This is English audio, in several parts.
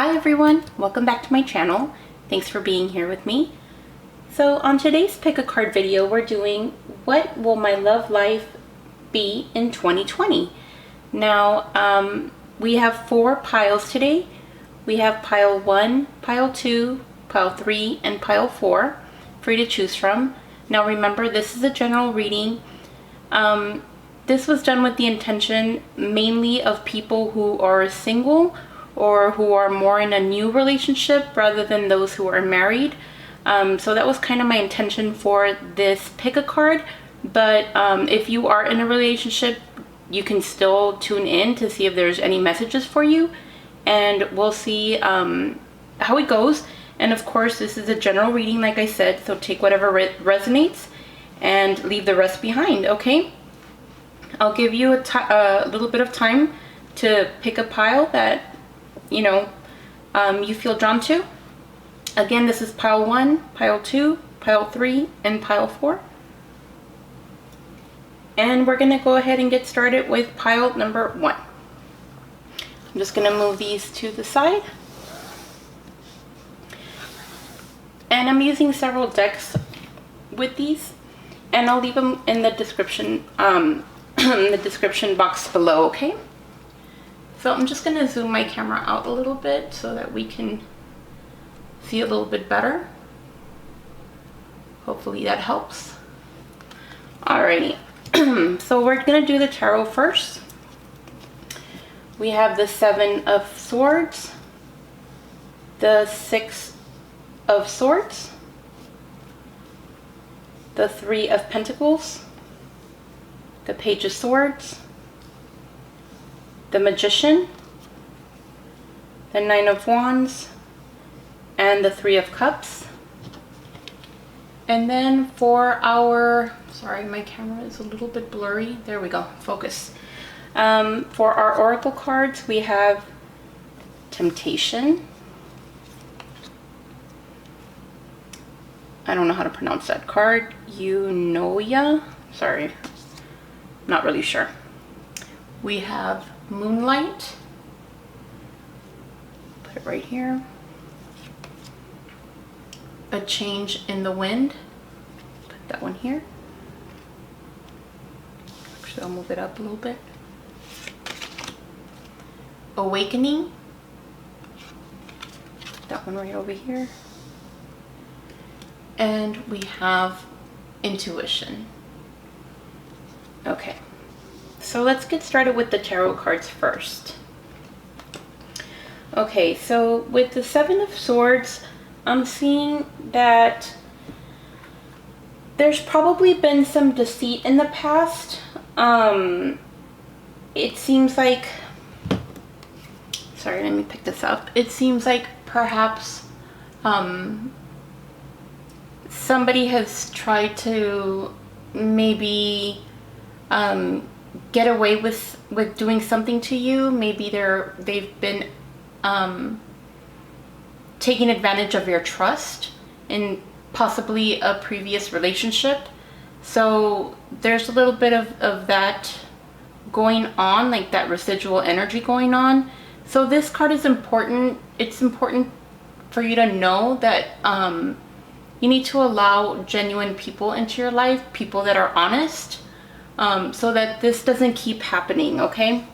Hi everyone, welcome back to my channel. Thanks for being here with me. So on today's pick a card video, we're doing what will my love life be in 2020. Now we have 4 piles today. We have pile 1, pile 2, pile 3, and pile 4 for you to choose from. Now remember, this is a general reading. This was done with the intention mainly of people who are single or who are more in a new relationship rather than those who are married. So that was kind of my intention for this pick a card. But if you are in a relationship, you can still tune in to see if there's any messages for you, and we'll see how it goes. And of course, this is a general reading, like I said, so take whatever resonates and leave the rest behind, okay? I'll give you a little bit of time to pick a pile that you feel drawn to. Again, this is pile 1, pile 2, pile 3, and pile 4. And we're going to go ahead and get started with pile number 1. I'm just going to move these to the side. And I'm using several decks with these, and I'll leave them in the description in the description box below, okay? So I'm just going to zoom my camera out a little bit so that we can see a little bit better. Hopefully that helps. Alrighty, so we're going to do the tarot first. We have the 7 of Swords, the 6 of Swords, the 3 of Pentacles, the Page of Swords, the Magician, the 9 of Wands, and the 3 of Cups. And then for our, sorry, my camera is a little bit blurry. There we go, focus. For our oracle cards, we have Temptation. I don't know how to pronounce that card. Eunoia. Sorry, not really sure. We have Moonlight. Put it right here. A Change in the Wind. Put that one here. Actually, I'll move it up a little bit. Awakening. Put that one right over here. And we have Intuition. Okay, so let's get started with the tarot cards first. Okay, so with the 7 of Swords, I'm seeing that there's probably been some deceit in the past. It seems like, sorry, let me pick this up. It seems like perhaps somebody has tried to maybe get away with doing something to you. Maybe they've been taking advantage of your trust in possibly a previous relationship. So there's a little bit of that going on, like that residual energy going on. So this card is important. It's important for you to know that you need to allow genuine people into your life, people that are honest, so that this doesn't keep happening, okay?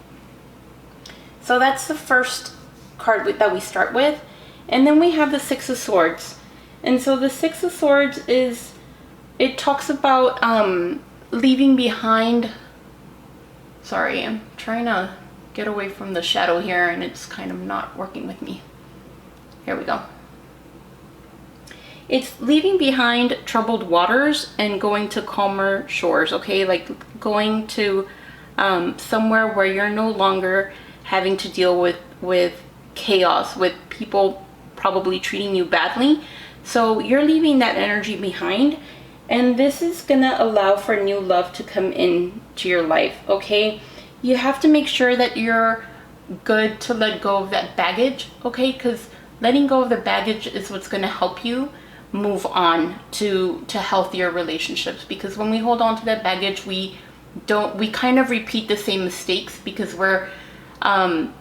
So that's the first card that we start with. And then we have the 6 of Swords. And so the 6 of Swords it talks about leaving behind, sorry, I'm trying to get away from the shadow here and it's kind of not working with me. Here we go. It's leaving behind troubled waters and going to calmer shores, okay? Like going to somewhere where you're no longer having to deal with chaos, with people probably treating you badly. So you're leaving that energy behind, and this is gonna allow for new love to come into your life, okay? You have to make sure that you're good to let go of that baggage, okay? Because letting go of the baggage is what's gonna help you move on to healthier relationships. Because when we hold on to that baggage, we kind of repeat the same mistakes because we're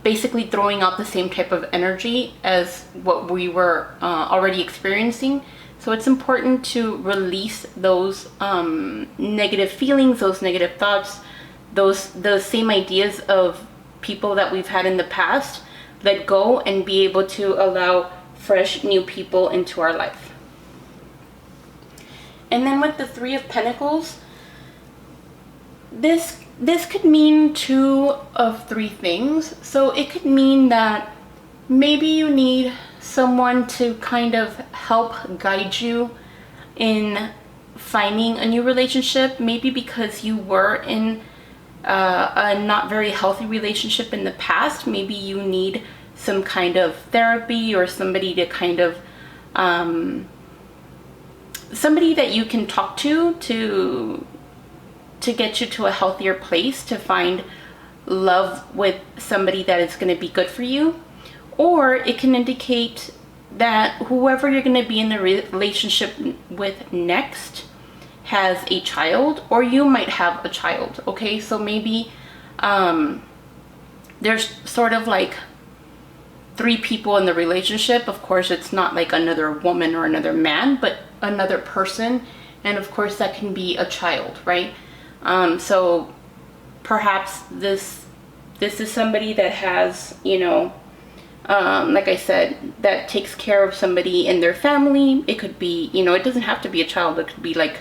basically throwing out the same type of energy as what we were already experiencing. So it's important to release those negative feelings, those negative thoughts, those same ideas of people that we've had in the past. Let go and be able to allow fresh new people into our life. And then with the Three of Pentacles, this could mean two of three things. So it could mean that maybe you need someone to kind of help guide you in finding a new relationship, maybe because you were in a not very healthy relationship in the past. Maybe you need some kind of therapy or somebody to kind of somebody that you can talk to get you to a healthier place, to find love with somebody that is going to be good for you. Or it can indicate that whoever you're going to be in the relationship with next has a child, or you might have a child. Okay, so maybe there's sort of like three people in the relationship. Of course, it's not like another woman or another man, but another person. And of course, that can be a child, right? So perhaps this is somebody that has, you know, like I said, that takes care of somebody in their family. It could be, you know, it doesn't have to be a child. It could be like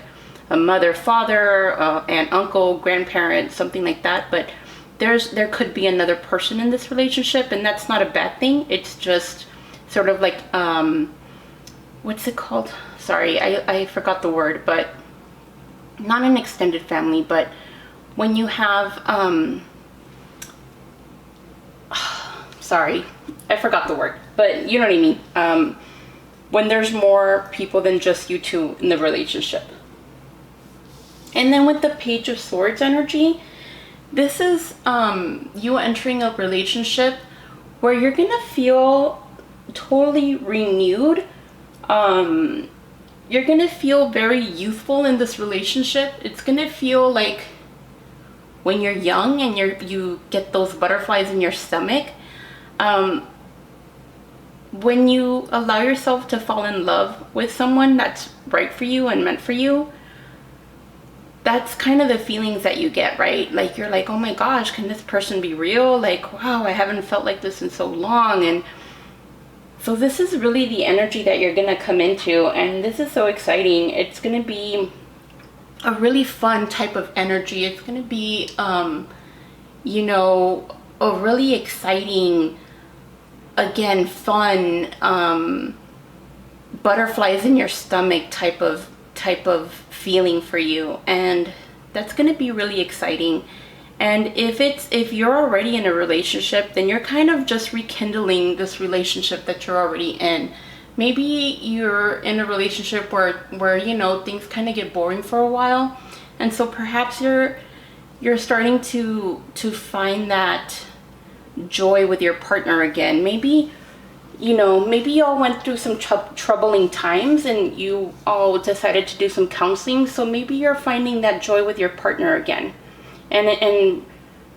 a mother, father, an uncle, grandparent, something like that. But there could be another person in this relationship, and that's not a bad thing. It's just sort of like, what's it called? Sorry, I forgot the word, but not an extended family, but when you have, sorry, I forgot the word, but you know what I mean. When there's more people than just you two in the relationship. And then with the Page of Swords energy, this is you entering a relationship where you're gonna feel totally renewed. You're gonna feel very youthful in this relationship. It's gonna feel like when you're young and you get those butterflies in your stomach. When you allow yourself to fall in love with someone that's right for you and meant for you, that's kind of the feelings that you get, right? Like you're like, oh my gosh, can this person be real? Like, wow, I haven't felt like this in so long. And so this is really the energy that you're gonna come into, and this is so exciting. It's gonna be a really fun type of energy. It's gonna be, you know, a really exciting, again, fun, butterflies in your stomach type of feeling for you, and that's going to be really exciting. And if you're already in a relationship, then you're kind of just rekindling this relationship that you're already in. Maybe you're in a relationship where you know, things kind of get boring for a while, and so perhaps you're starting to find that joy with your partner again. Maybe, you know, maybe y'all went through some troubling times and you all decided to do some counseling. So maybe you're finding that joy with your partner again, and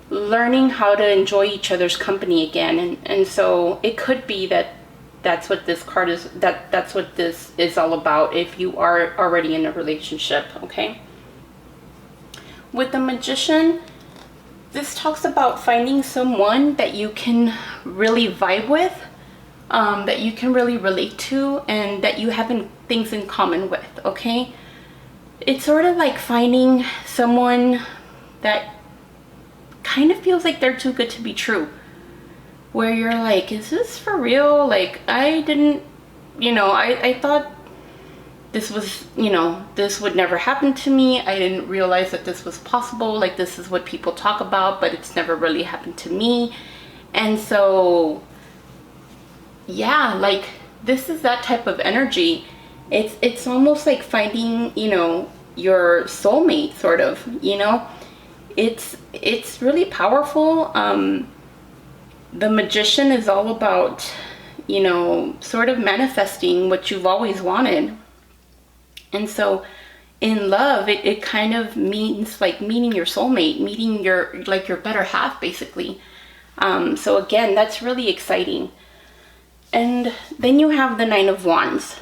learning how to enjoy each other's company again. And so it could be that that's what this card is, that's what this is all about if you are already in a relationship. Okay, with the Magician, this talks about finding someone that you can really vibe with, that you can really relate to, and that you have things in common with. Okay, it's sort of like finding someone that kind of feels like they're too good to be true, where you're like, is this for real? Like, I didn't, you know, I thought this was, you know, this would never happen to me. I didn't realize that this was possible. Like, this is what people talk about, but it's never really happened to me. And so, yeah, like, this is that type of energy. It's almost like finding, you know, your soulmate, sort of, you know. It's really powerful. The Magician is all about, you know, sort of manifesting what you've always wanted. And so in love, it kind of means like meeting your soulmate, meeting your, like, your better half, basically. So again, that's really exciting. And then you have the Nine of Wands.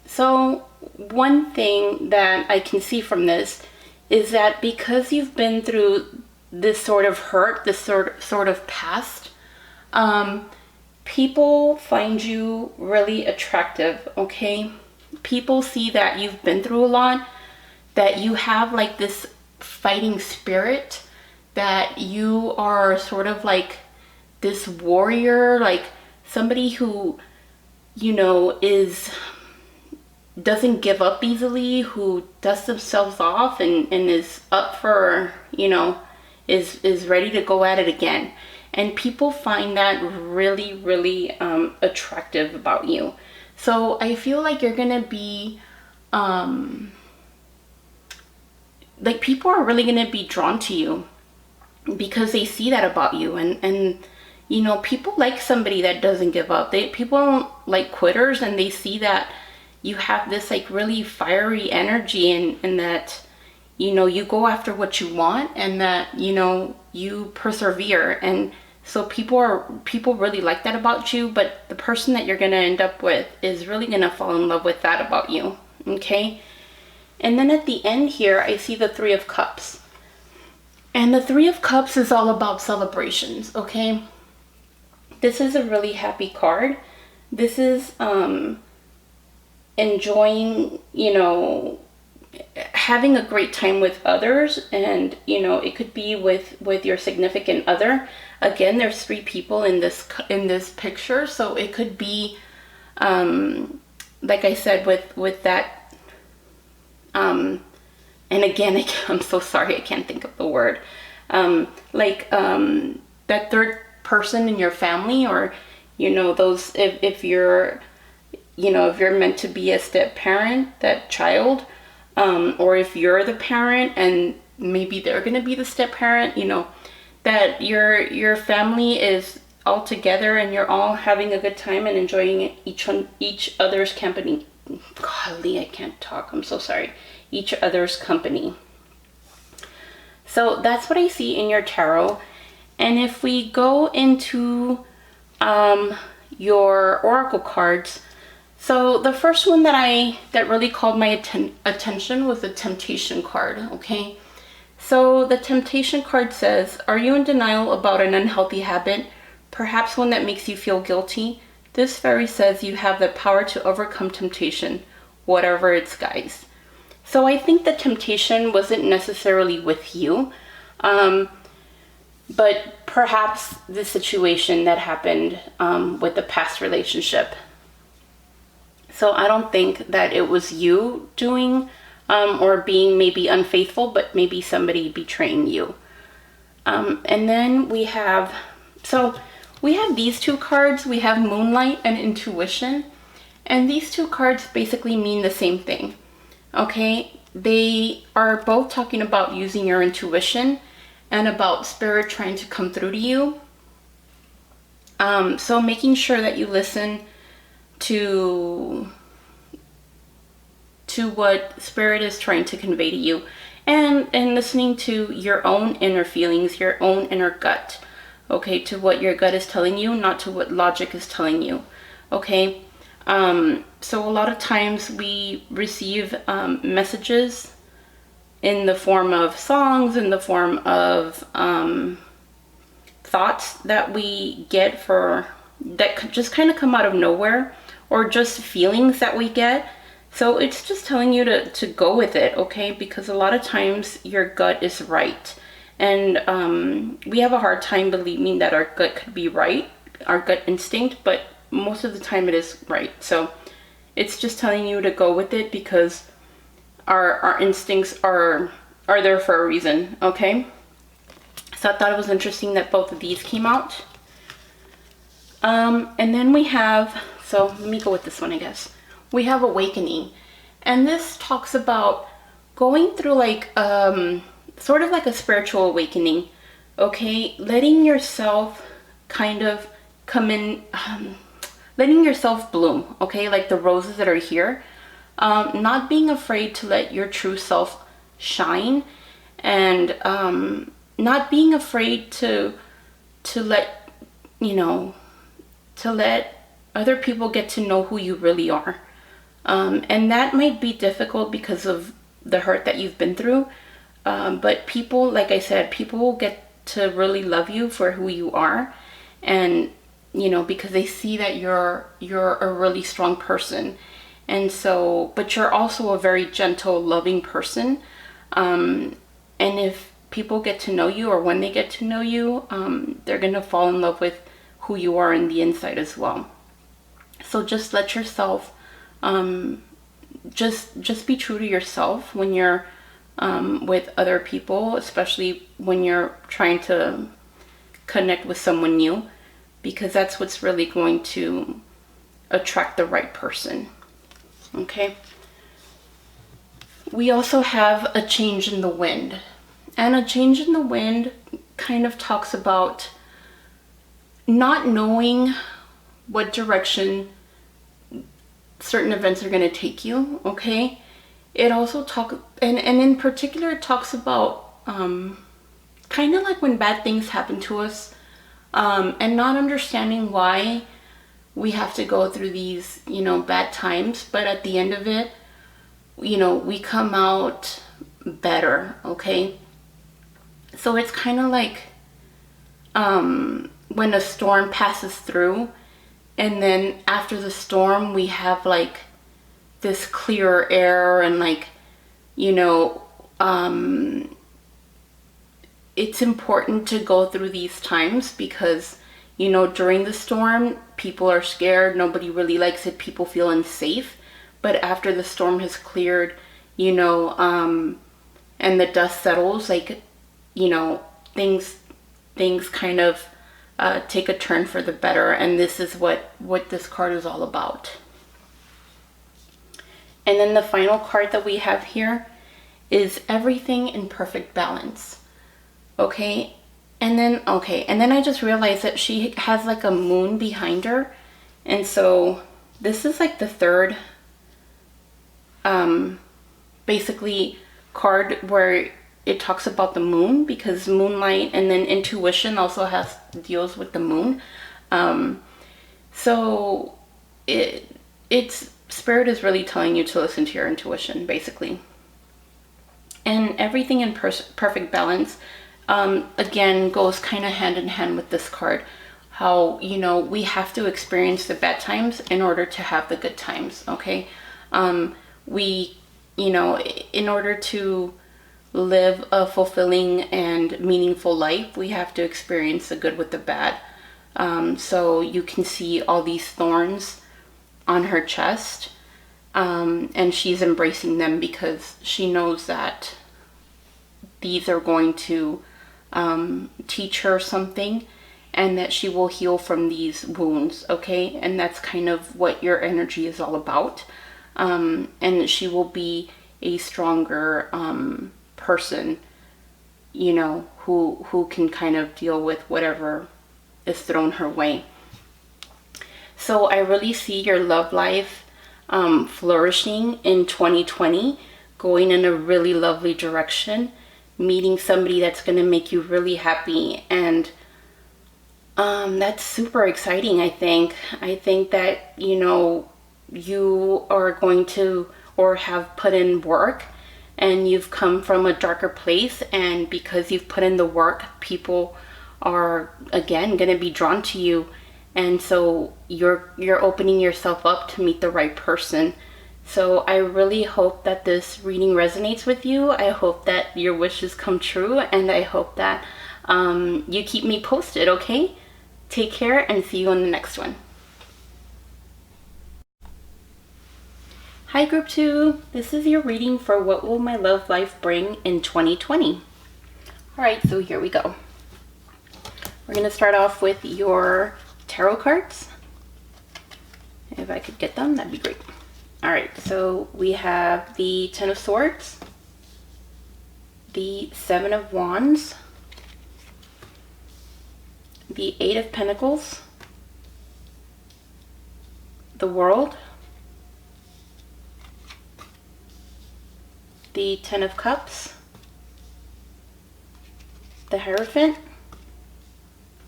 So one thing that I can see from this is that because you've been through this sort of hurt, this sort of past, people find you really attractive, okay? People see that you've been through a lot, that you have like this fighting spirit, that you are sort of like this warrior, like somebody who, you know, doesn't give up easily, who dusts themselves off and is up for, you know, is ready to go at it again. And people find that really, really attractive about you. So I feel like you're gonna be, like people are really gonna be drawn to you because they see that about you. And you know, people like somebody that doesn't give up. People don't like quitters, and they see that you have this like really fiery energy, and that, you know, you go after what you want, and that, you know, you persevere. And so people really like that about you, but the person that you're gonna end up with is really gonna fall in love with that about you, okay? And then at the end here, I see the Three of Cups. And the Three of Cups is all about celebrations, okay? This is a really happy card. This is enjoying, you know, having a great time with others. And, you know, it could be with your significant other. Again, there's 3 people in this picture, so it could be, like I said, with that, and again, I'm so sorry, I can't think of the word, that third person in your family, or, you know, those, if you're, you know, if you're meant to be a step parent, that child, or if you're the parent and maybe they're going to be the step parent, you know, that your family is all together and you're all having a good time and enjoying each other's company. Golly, I can't talk. I'm so sorry. Each other's company. So that's what I see in your tarot. And if we go into your oracle cards, so the first one that really called my attention was the Temptation card, okay? So the Temptation card says, are you in denial about an unhealthy habit, perhaps one that makes you feel guilty? This fairy says you have the power to overcome temptation, whatever its guise. So I think the temptation wasn't necessarily with you, but perhaps the situation that happened with the past relationship. So I don't think that it was you doing or being maybe unfaithful, but maybe somebody betraying you. And then we have these 2 cards. We have Moonlight and Intuition. And these 2 cards basically mean the same thing. Okay? They are both talking about using your intuition and about spirit trying to come through to you. So making sure that you listen to what spirit is trying to convey to you, and listening to your own inner feelings, your own inner gut, okay, to what your gut is telling you, not to what logic is telling you, okay? So a lot of times we receive messages in the form of songs, in the form of thoughts that we get that just kind of come out of nowhere, or just feelings that we get. So it's just telling you to go with it, okay? Because a lot of times your gut is right. And we have a hard time believing that our gut could be right, our gut instinct, but most of the time it is right. So it's just telling you to go with it because our instincts are there for a reason, okay? So I thought it was interesting that both of these came out. And then we have, so let me go with this one, I guess. We have Awakening. And this talks about going through like, sort of like a spiritual awakening, okay? Letting yourself kind of come in, letting yourself bloom, okay? Like the roses that are here. Not being afraid to let your true self shine, and not being afraid to let you know, to let other people get to know who you really are. And that might be difficult because of the hurt that you've been through. But people, like I said, people will get to really love you for who you are. And, you know, because they see that you're a really strong person. And so, but you're also a very gentle, loving person. And if people get to know you, or when they get to know you, they're going to fall in love with who you are in the inside as well. So just let yourself, just be true to yourself when you're with other people, especially when you're trying to connect with someone new, because that's what's really going to attract the right person. Okay. We also have a change in the wind. And a change in the wind kind of talks about not knowing what direction certain events are going to take you, okay? It also and in particular, it talks about kind of like when bad things happen to us, and not understanding why we have to go through these, you know, bad times, but at the end of it, you know, we come out better, okay? So it's kind of like when a storm passes through, and then after the storm, we have like this clearer air, and like, you know, it's important to go through these times because, you know, during the storm, people are scared. Nobody really likes it. People feel unsafe. But after the storm has cleared, you know, and the dust settles, like, you know, things kind of take a turn for the better. And this is what this card is all about. And then the final card that we have here is everything in perfect balance. Okay. And then I just realized that she has like a moon behind her. And so this is like the third, basically card where it talks about the moon, because moonlight, and then intuition also deals with the moon. So it's Spirit is really telling you to listen to your intuition, basically. And everything in perfect balance, again, goes kind of hand in hand with this card. How, you know, we have to experience the bad times in order to have the good times, okay? We, you know, in order to live a fulfilling and meaningful life, we have to experience the good with the bad. So you can see all these thorns on her chest, and she's embracing them because she knows that these are going to teach her something, and that she will heal from these wounds, okay? And that's kind of what your energy is all about. And she will be a stronger person, you know, who can kind of deal with whatever is thrown her way. So I really see your love life flourishing in 2020, going in a really lovely direction, meeting somebody that's going to make you really happy. And that's super exciting, I think. I think that, you know, you are going to, or have put in work, and you've come from a darker place, and because you've put in the work, people are again going to be drawn to you. And so you're opening yourself up to meet the right person. So I really hope that this reading resonates with you. I hope that your wishes come true, and I hope that you keep me posted, okay? Take care, and see you on the next one. Hi Group 2, this is your reading for what will my love life bring in 2020. Alright, so here we go. We're going to start off with your tarot cards. If I could get them, that'd be great. Alright, so we have the Ten of Swords, the Seven of Wands, the Eight of Pentacles, the World, the Ten of Cups, the Hierophant,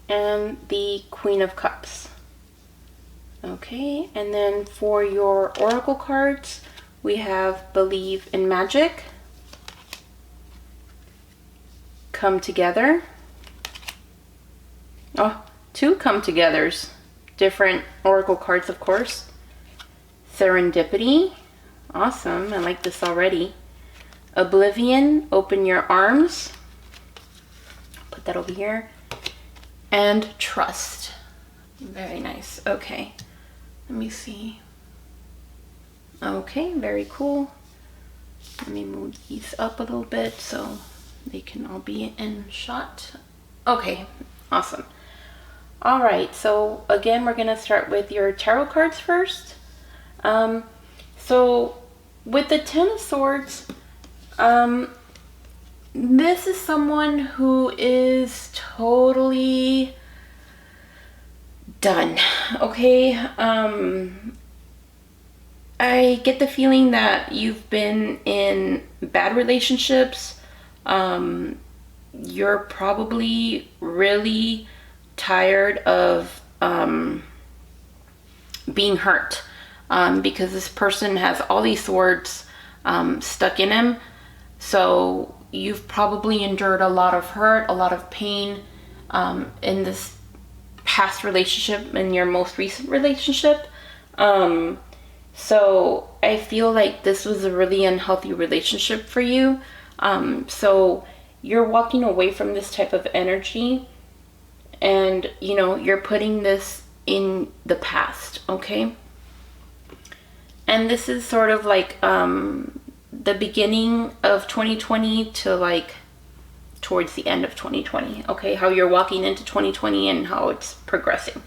and the Queen of Cups. Okay, and then for your oracle cards, we have Believe in Magic, Come Together. Oh, two Come Togethers. Different oracle cards, of course. Serendipity. Awesome, I like this already. Oblivion, Open Your Arms. Put that over here. And Trust. Very nice. Okay, let me see. Okay, very cool. Let me move these up a little bit so they can all be in shot. Okay, awesome. All right, so again, we're gonna start with your tarot cards first. So with the Ten of Swords, this is someone who is totally done. Okay, I get the feeling that you've been in bad relationships. You're probably really tired of being hurt, because this person has all these swords stuck in him. So you've probably endured a lot of hurt, a lot of pain in this past relationship, in your most recent relationship. So I feel like this was a really unhealthy relationship for you. So you're walking away from this type of energy, and you know, you're putting this in the past, okay? And this is sort of like the beginning of 2020 to like towards the end of 2020, okay? How you're walking into 2020 and how it's progressing.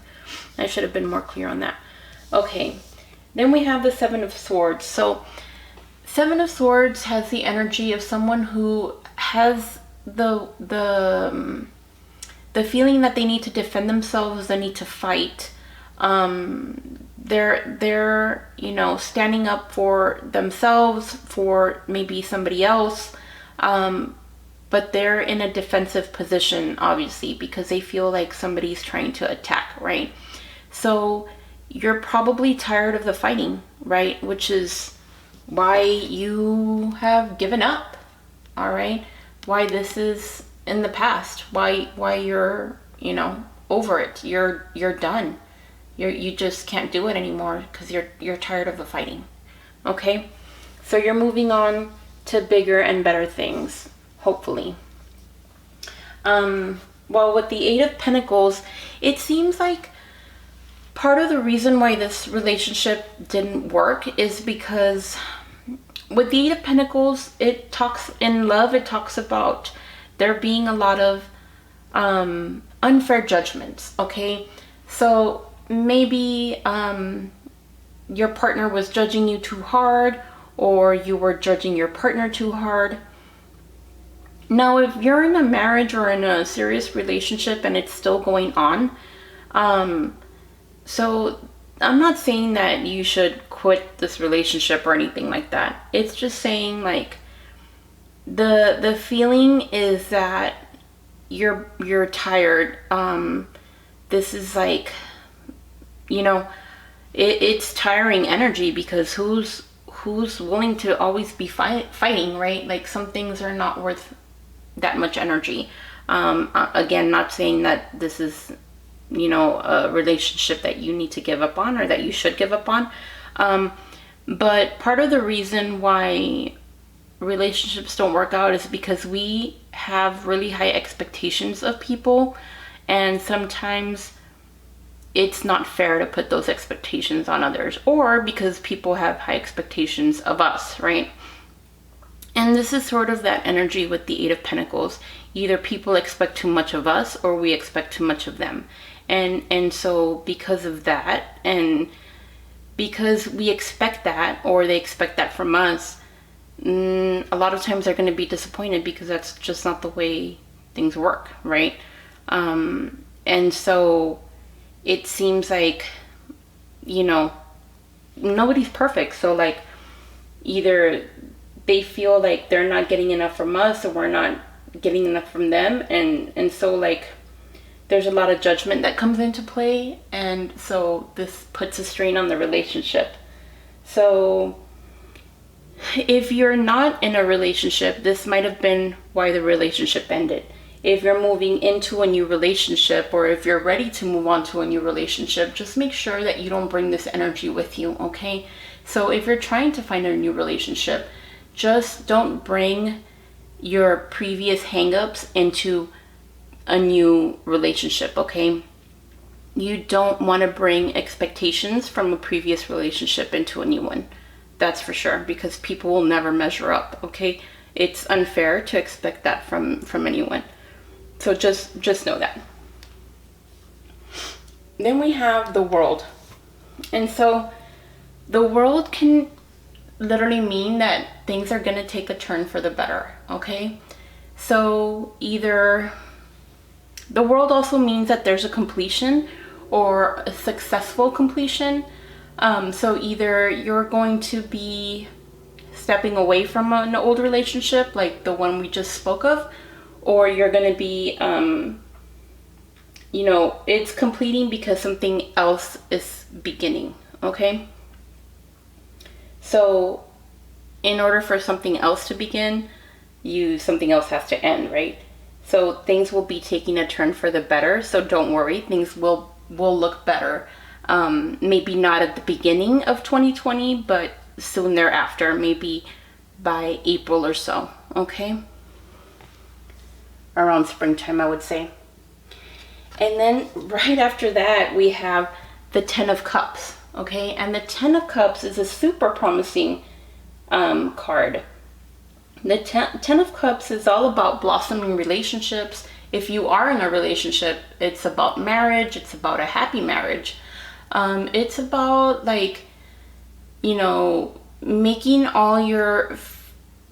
I should have been more clear on that. Okay, then we have the Seven of Swords. So Seven of Swords has the energy of someone who has the feeling that they need to defend themselves, they need to fight. They're you know, standing up for themselves, for maybe somebody else, but they're in a defensive position, obviously, because they feel like somebody's trying to attack, right? So you're probably tired of the fighting, right? Which is why you have given up, all right? Why this is in the past, why you're, you know, over it. You're done. You just can't do it anymore because you're tired of the fighting. Okay? So you're moving on to bigger and better things, hopefully. Well, with the Eight of Pentacles, it seems like part of the reason why this relationship didn't work is because with the Eight of Pentacles, it talks about there being a lot of unfair judgments, okay? So maybe your partner was judging you too hard, or you were judging your partner too hard. Now, if you're in a marriage or in a serious relationship and it's still going on, so I'm not saying that you should quit this relationship or anything like that. It's just saying, like, the feeling is that you're tired. This is like, you know, it's tiring energy, because who's willing to always be fighting, right? Like, some things are not worth that much energy. Again, not saying that this is, you know, a relationship that you need to give up on or that you should give up on. But part of the reason why relationships don't work out is because we have really high expectations of people, and sometimes it's not fair to put those expectations on others, or because people have high expectations of us, right? And this is sort of that energy with the Eight of Pentacles. Either people expect too much of us, or we expect too much of them. And so because of that, and because we expect that, or they expect that from us, a lot of times they're going to be disappointed, because that's just not the way things work, right? And so it seems like, you know, nobody's perfect. So, like, either they feel like they're not getting enough from us, or we're not getting enough from them. And so, like, there's a lot of judgment that comes into play, and so this puts a strain on the relationship. So if you're not in a relationship, this might have been why the relationship ended. If you're moving into a new relationship, or if you're ready to move on to a new relationship, just make sure that you don't bring this energy with you, okay? So if you're trying to find a new relationship, just don't bring your previous hangups into a new relationship, okay? You don't want to bring expectations from a previous relationship into a new one. That's for sure, because people will never measure up, okay? It's unfair to expect that from anyone. So just know that. Then we have the world. And so the world can literally mean that things are going to take a turn for the better, okay? So either the world also means that there's a completion or a successful completion. So either you're going to be stepping away from an old relationship, like the one we just spoke of, or you're going to be, it's completing because something else is beginning, okay? So in order for something else to begin, something else has to end, right? So things will be taking a turn for the better. So don't worry, things will look better. Maybe not at the beginning of 2020, but soon thereafter, maybe by April or so, okay? Around springtime, I would say. And then right after that, we have the 10 of Cups, okay? And the 10 of Cups is a super promising card. The 10 of Cups is all about blossoming relationships. If you are in a relationship, it's about marriage. It's about a happy marriage. It's about making all your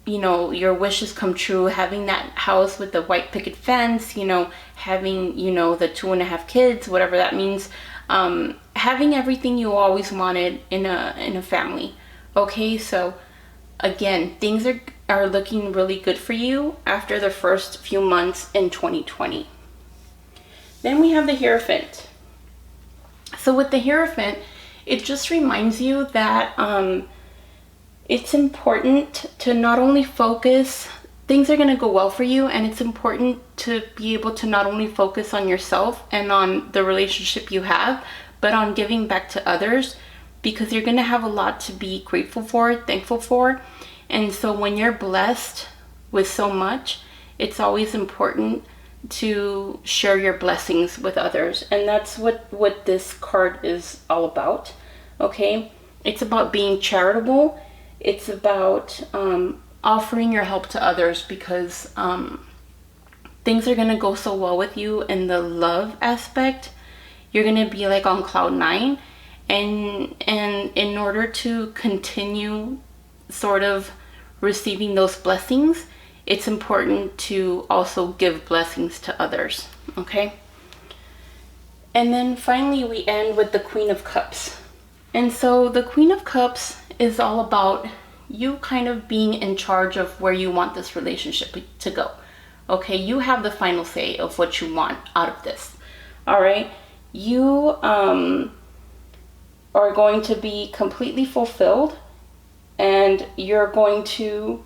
wishes come true, having that house with the white picket fence, having, the 2.5 kids, whatever that means. Having everything you always wanted in a family. Okay, so again, things are looking really good for you after the first few months in 2020. Then we have the Hierophant. So with the Hierophant, it just reminds you that it's important to not only focus, things are going to go well for you, and it's important to be able to not only focus on yourself and on the relationship you have, but on giving back to others, because you're going to have a lot to be grateful for, thankful for. And so when you're blessed with so much, it's always important to share your blessings with others. And that's what this card is all about, okay? It's about being charitable. It's about offering your help to others, because things are going to go so well with you in the love aspect. You're going to be like on cloud 9. And in order to continue sort of receiving those blessings, it's important to also give blessings to others, okay? And then finally we end with the Queen of Cups. And so the Queen of Cups is all about you kind of being in charge of where you want this relationship to go, okay? You have the final say of what you want out of this, all right? You are going to be completely fulfilled, and you're going to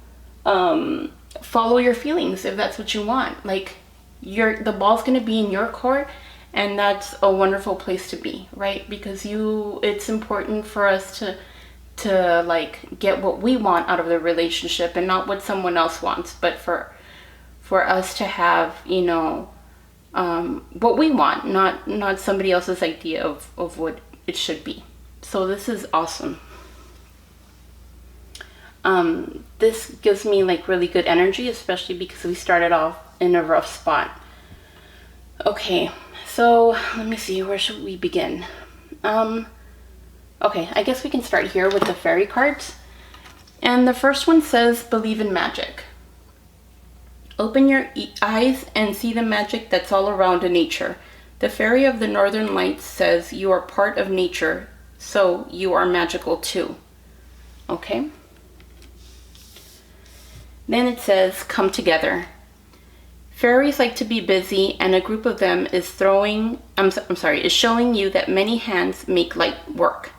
follow your feelings if that's what you want. Like, the ball's going to be in your court, and that's a wonderful place to be, right? Because it's important for us to get what we want out of the relationship and not what someone else wants, but for us to have, what we want, not somebody else's idea of what it should be. So this is awesome. This gives me really good energy, especially because we started off in a rough spot. Okay, so let me see, where should we begin? Okay, I guess we can start here with the fairy cards. And the first one says, believe in magic. Open your eyes and see the magic that's all around in nature. The fairy of the northern lights says you are part of nature, so you are magical too. Okay? Then it says, come together. Fairies like to be busy, and a group of them is is showing you that many hands make light work.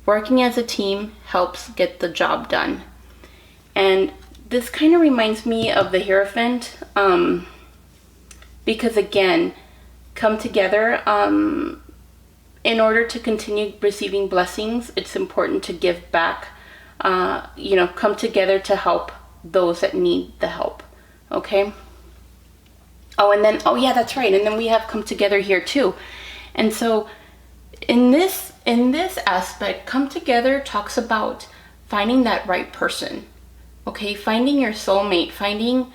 Working as a team helps get the job done. And this kind of reminds me of the Hierophant, because again, come together. In order to continue receiving blessings, it's important to give back. Come together to help those that need the help. Okay. Oh yeah, that's right. And then we have come together here too. And so in this aspect, come together talks about finding that right person. Okay, finding your soulmate, finding,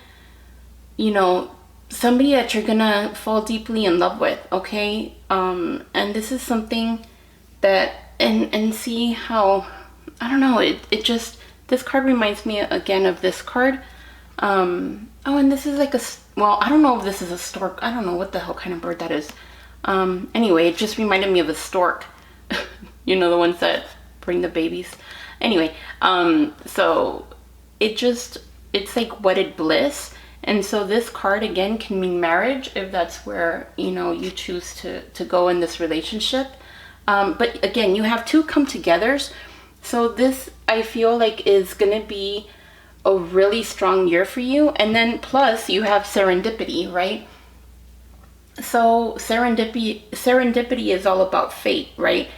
somebody that you're gonna fall deeply in love with. Okay, and this is something that and see how, I don't know, it just, this card reminds me again of this card. And this is like I don't know if this is a stork. I don't know what the hell kind of bird that is. Anyway, it just reminded me of a stork. The ones that bring the babies. Anyway, so it's like wedded bliss. And so this card again can mean marriage if that's where, you choose to go in this relationship. But again, you have two come togethers. So this, I feel like, is going to be a really strong year for you. And then plus you have serendipity, right? So serendipity is all about fate, right?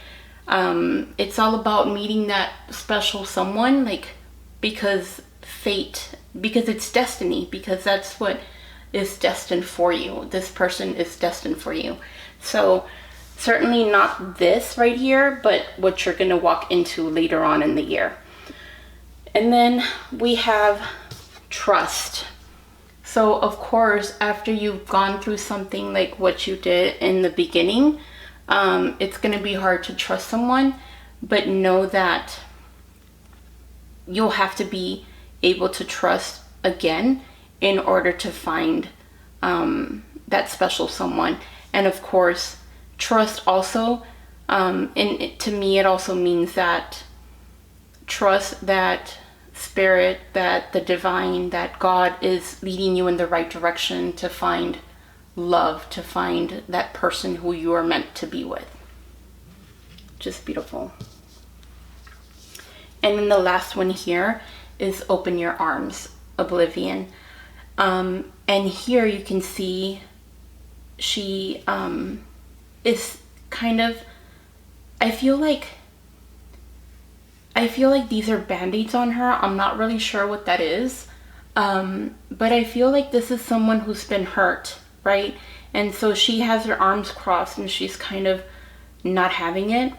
It's all about meeting that special someone, because it's destiny, because that's what is destined for you. This person is destined for you. So certainly not this right here, but what you're going to walk into later on in the year. And then we have trust. So of course, after you've gone through something like what you did in the beginning, it's going to be hard to trust someone, but know that you'll have to be able to trust again in order to find that special someone. And of course, trust also, to me, it also means that trust that spirit, that the divine, that God is leading you in the right direction to find love, to find that person who you are meant to be with. Just beautiful. And then the last one here is open your arms, oblivion. And here you can see she is kind of, I feel like these are band-aids on her. I'm not really sure what that is. But I feel like this is someone who's been hurt, right? And so she has her arms crossed and she's kind of not having it.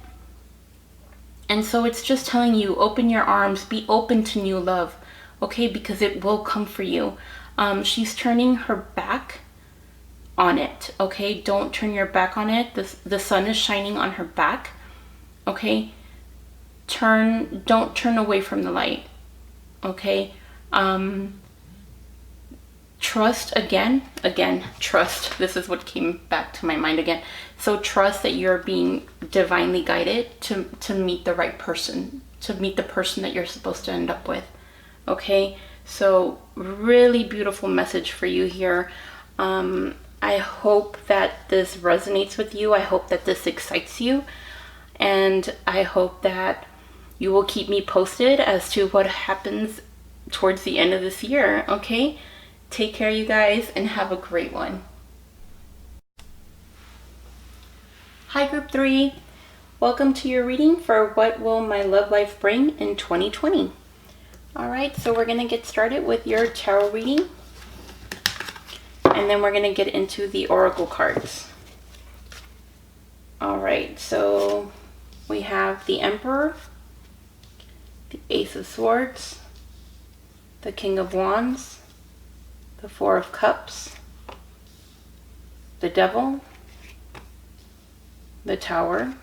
And so it's just telling you, open your arms, be open to new love, okay? Because it will come for you. She's turning her back on it, okay? Don't turn your back on it. The sun is shining on her back, okay? Don't turn away from the light, okay? Trust again, trust. This is what came back to my mind again. So trust that you're being divinely guided to meet the right person, to meet the person that you're supposed to end up with, okay? So really beautiful message for you here. I hope that this resonates with you. I hope that this excites you. And I hope that you will keep me posted as to what happens towards the end of this year, okay? Take care, you guys, and have a great one. Hi, Group 3. Welcome to your reading for What Will My Love Life Bring in 2020. All right, so we're going to get started with your tarot reading. And then we're going to get into the oracle cards. All right, so we have the Emperor, the Ace of Swords, the King of Wands, the Four of Cups, the Devil, the Tower,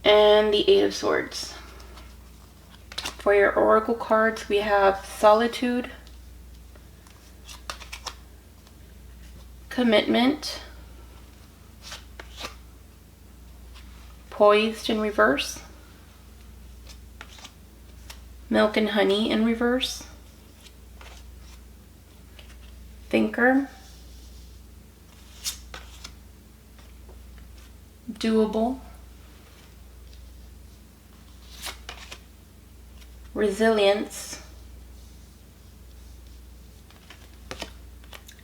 and the Eight of Swords. For your oracle cards, we have Solitude, Commitment, Poised in reverse, Milk and Honey in reverse, thinker, doable, resilience,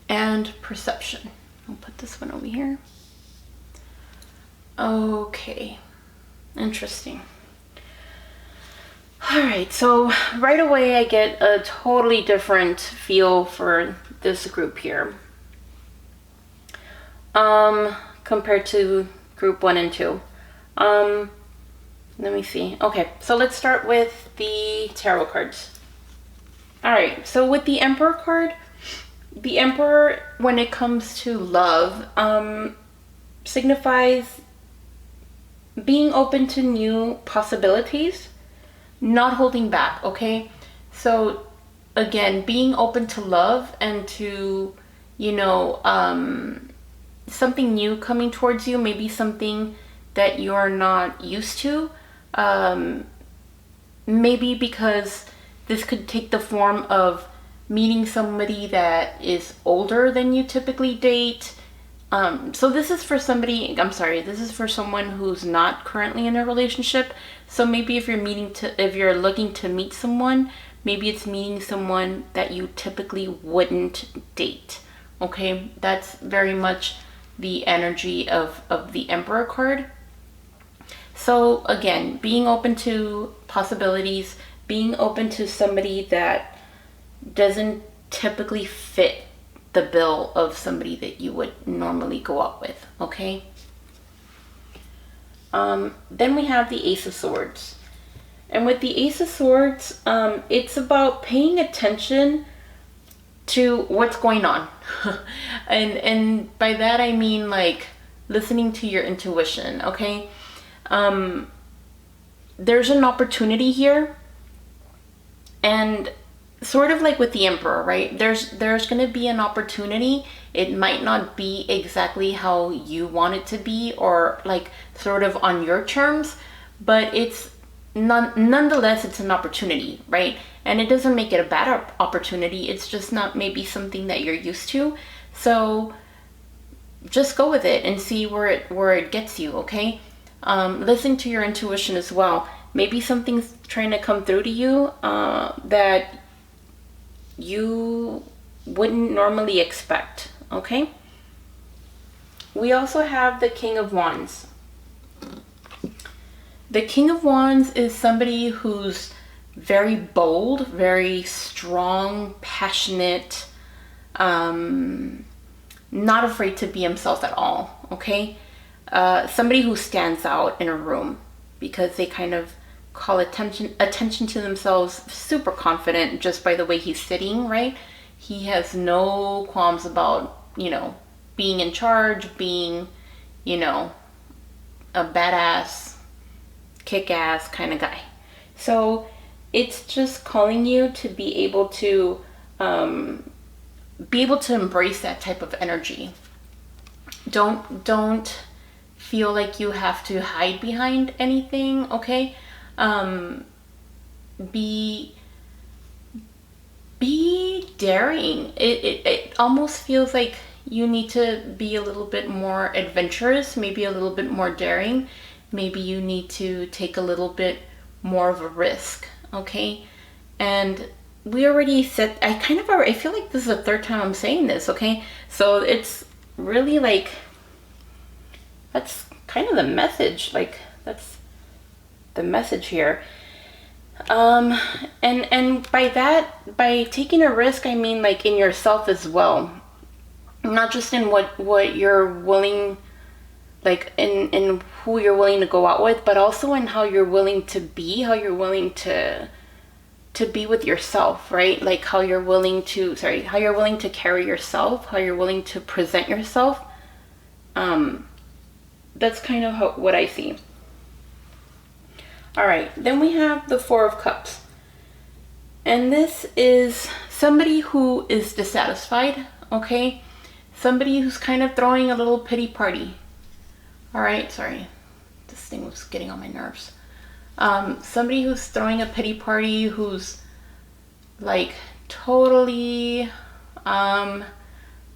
and perception. I'll put this one over here. Okay, interesting. All right, so right away I get a totally different feel for this group here compared to group 1 and 2. Let me see. Okay, so let's start with the tarot cards. All right, so with the Emperor card, the Emperor, when it comes to love, signifies being open to new possibilities, not holding back, okay? So again, being open to love and to, you know, something new coming towards you, maybe something that you're not used to. Maybe because this could take the form of meeting somebody that is older than you typically date. So this is for somebody, I'm sorry, this is for someone who's not currently in a relationship. So maybe if you're looking to meet someone, maybe it's meeting someone that you typically wouldn't date. Okay, that's very much the energy of the Emperor card. So again, being open to possibilities, being open to somebody that doesn't typically fit the bill of somebody that you would normally go out with, okay? Then we have the Ace of Swords. And with the Ace of Swords, it's about paying attention to what's going on. and by that I mean like listening to your intuition, okay? There's an opportunity here, and sort of like with the Emperor, right? There's going to be an opportunity. It might not be exactly how you want it to be, or like sort of on your terms, but it's nonetheless, it's an opportunity, right? And it doesn't make it a bad opportunity. It's just not maybe something that you're used to. So just go with it and see where it gets you, okay? Listen to your intuition as well. Maybe something's trying to come through to you that you wouldn't normally expect, okay? We also have the King of Wands. The King of Wands is somebody who's very bold, very strong, passionate, not afraid to be himself at all, okay? Somebody who stands out in a room because they kind of call attention to themselves, super confident just by the way he's sitting, right? He has no qualms about, you know, being in charge, being, you know, a badass, kick-ass kind of guy. So it's just calling you to be able to embrace that type of energy. Don't feel like you have to hide behind anything, okay? Be daring. It almost feels like you need to be a little bit more adventurous, maybe a little bit more daring. Maybe you need to take a little bit more of a risk, okay? And we already said, I feel like this is the third time I'm saying this, okay? So it's really like, that's kind of the message, like that's the message here. And by that, by taking a risk, I mean like in yourself as well, not just in what you're willing, like in who you're willing to go out with, but also in how you're willing to be, how you're willing to be with yourself, right? Like how you're willing to carry yourself, how you're willing to present yourself. That's kind of what I see. All right, then we have the Four of Cups. And this is somebody who is dissatisfied, okay? Somebody who's kind of throwing a little pity party. All right, sorry. This thing was getting on my nerves. Somebody who's throwing a pity party, who's like totally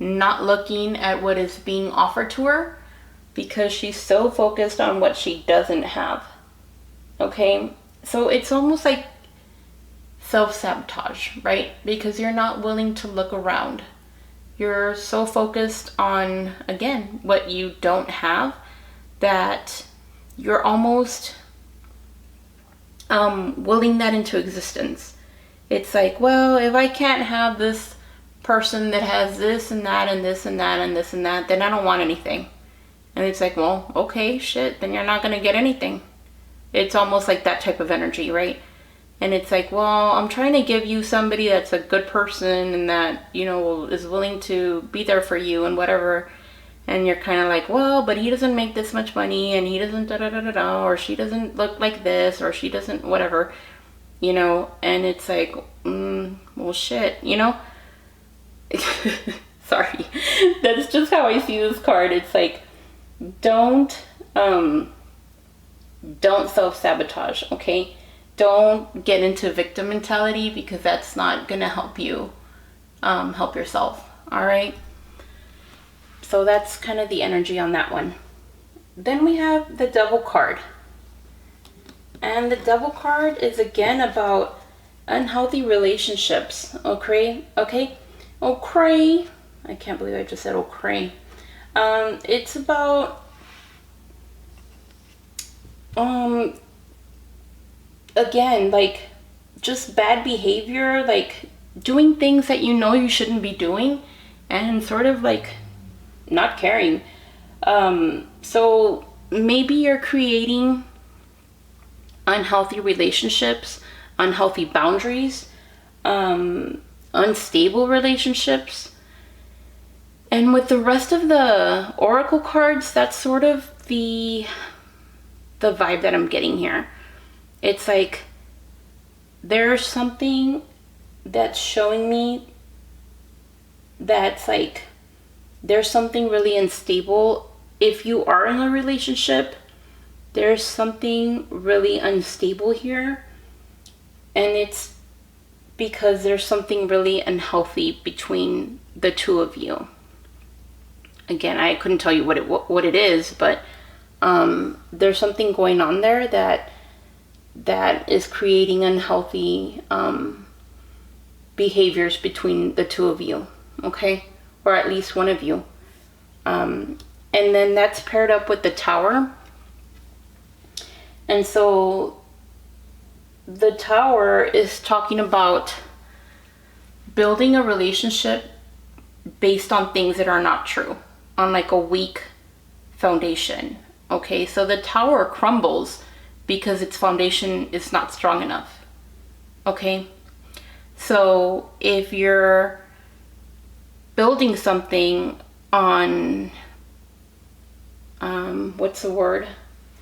not looking at what is being offered to her because she's so focused on what she doesn't have. Okay? So it's almost like self-sabotage, right? Because you're not willing to look around. You're so focused on, again, what you don't have that you're almost willing that into existence. It's like, well, if I can't have this person that has this and that and this and that and this and that, then I don't want anything. And it's like, well, okay, shit, then you're not going to get anything. It's almost like that type of energy, right? And it's like, well, I'm trying to give you somebody that's a good person and that, you know, is willing to be there for you and whatever. And you're kind of like, well, but he doesn't make this much money and he doesn't da-da-da-da-da, or she doesn't look like this, or she doesn't whatever, you know. And it's like, well, shit, you know. Sorry. That's just how I see this card. It's like, don't self-sabotage, okay? Don't get into victim mentality, because that's not gonna help you help yourself. All right, so that's kind of the energy on that one. Then we have the Devil card, and the Devil card is again about unhealthy relationships. Okay, I can't believe I just said okay. It's about again, like, just bad behavior, like doing things that you know you shouldn't be doing, and sort of like not caring. So maybe you're creating unhealthy relationships, unhealthy boundaries, unstable relationships. And with the rest of the oracle cards, that's sort of the vibe that I'm getting here. It's like there's something that's showing me that's like there's something really unstable. If you are in a relationship, there's something really unstable here, and it's because there's something really unhealthy between the two of you. Again, I couldn't tell you what it is, but there's something going on there that is creating unhealthy behaviors between the two of you, okay? Or at least one of you. And then that's paired up with the Tower. And so the Tower is talking about building a relationship based on things that are not true, on like a weak foundation, okay? So the Tower crumbles because its foundation is not strong enough, okay? So if you're building something on, what's the word?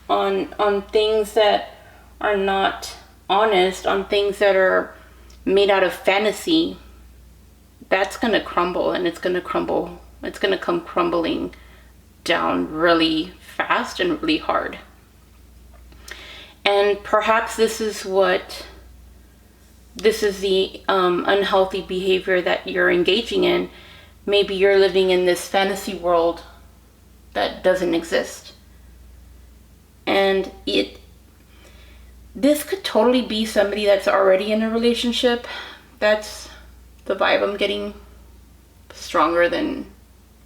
On things that are not honest, on things that are made out of fantasy, that's gonna crumble, and it's gonna crumble. It's gonna come crumbling down really fast and really hard. And perhaps this is the unhealthy behavior that you're engaging in. Maybe you're living in this fantasy world that doesn't exist. And this could totally be somebody that's already in a relationship. That's the vibe I'm getting, stronger than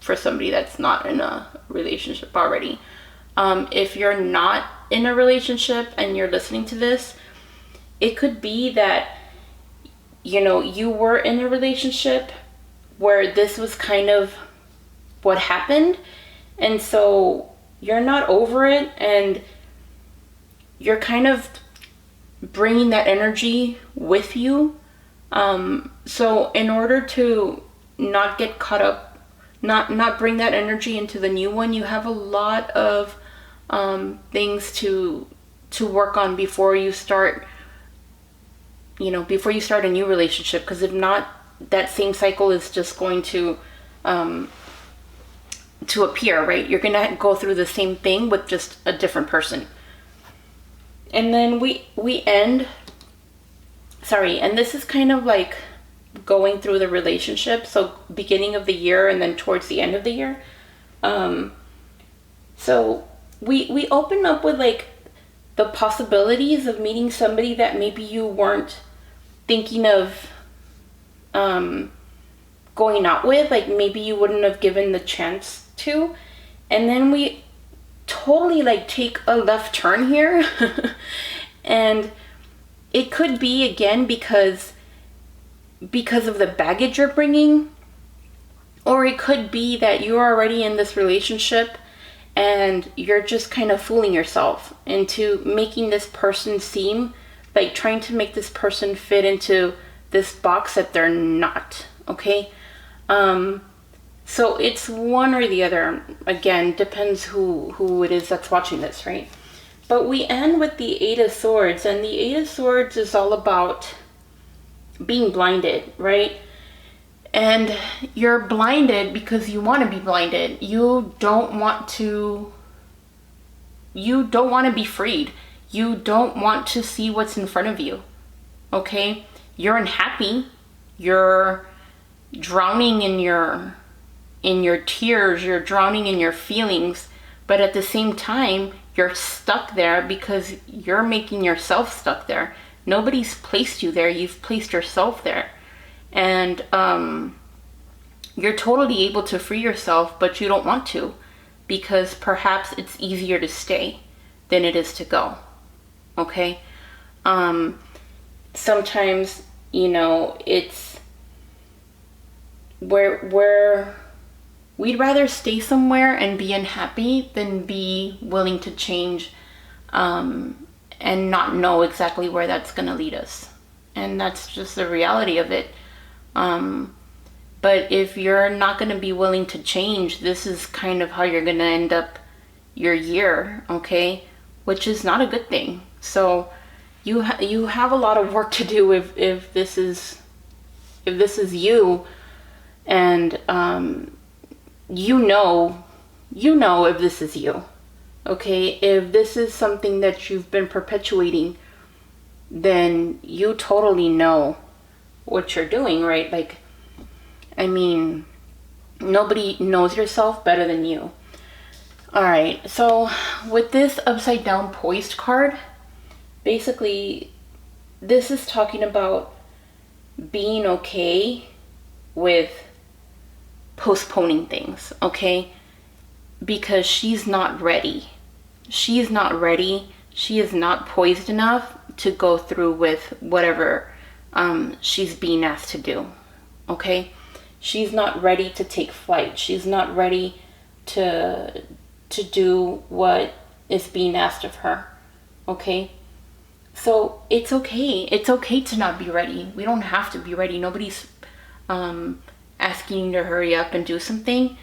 for somebody that's not in a relationship already. If you're not in a relationship and you're listening to this, it could be that, you know, you were in a relationship where this was kind of what happened, and so you're not over it, and you're kind of bringing that energy with you. So in order to not get caught up, not bring that energy into the new one, you have a lot of things to work on before you start, before you start a new relationship. Because if not, that same cycle is just going to appear, right? You're gonna go through the same thing with just a different person. And then we end, and this is kind of like going through the relationship. So beginning of the year and then towards the end of the year. So we open up with like the possibilities of meeting somebody that maybe you weren't thinking of going out with, like maybe you wouldn't have given the chance to. And then we totally like take a left turn here. And it could be again because of the baggage you're bringing, or it could be that you're already in this relationship and you're just kind of fooling yourself into making this person seem like trying to make this person fit into this box that they're not. Okay. So it's one or the other. Again, depends who it is that's watching this, right? But we end with the Eight of Swords, and the Eight of Swords is all about being blinded, right? And you're blinded because you want to be blinded. You don't want to be freed. You don't want to see what's in front of you. Okay? You're unhappy. You're drowning in your tears. You're drowning in your feelings. But at the same time, you're stuck there because you're making yourself stuck there. Nobody's placed you there. You've placed yourself there. And you're totally able to free yourself, but you don't want to, because perhaps it's easier to stay than it is to go. Okay? Sometimes, it's where we'd rather stay somewhere and be unhappy than be willing to change and not know exactly where that's going to lead us. And that's just the reality of it. But if you're not going to be willing to change, this is kind of how you're going to end up your year, okay? Which is not a good thing. So you have a lot of work to do if this is you, and you know if this is you, okay? If this is something that you've been perpetuating, then you totally know what you're doing, right? Like, I mean, nobody knows yourself better than you. All right, so with this upside down poised card, basically this is talking about being okay with postponing things, okay? Because she's not ready. She's not ready. She is not poised enough to go through with whatever she's being asked to do, okay? She's not ready to take flight. She's not ready to do what is being asked of her, okay? So it's okay. It's okay to not be ready. We don't have to be ready. Nobody's asking you to hurry up and do something.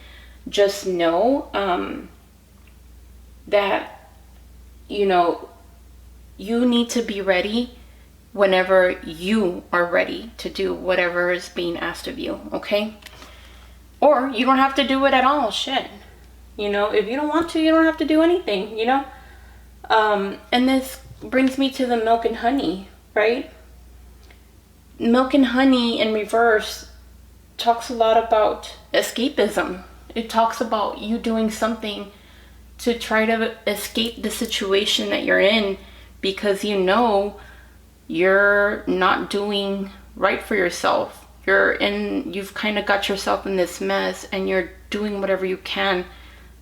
Just know that, you need to be ready whenever you are ready to do whatever is being asked of you, okay? Or you don't have to do it at all, shit. If you don't want to, you don't have to do anything, And this brings me to the milk and honey, right? Milk and honey in reverse talks a lot about escapism. It talks about you doing something to try to escape the situation that you're in, because you're not doing right for yourself. You've kind of got yourself in this mess, and you're doing whatever you can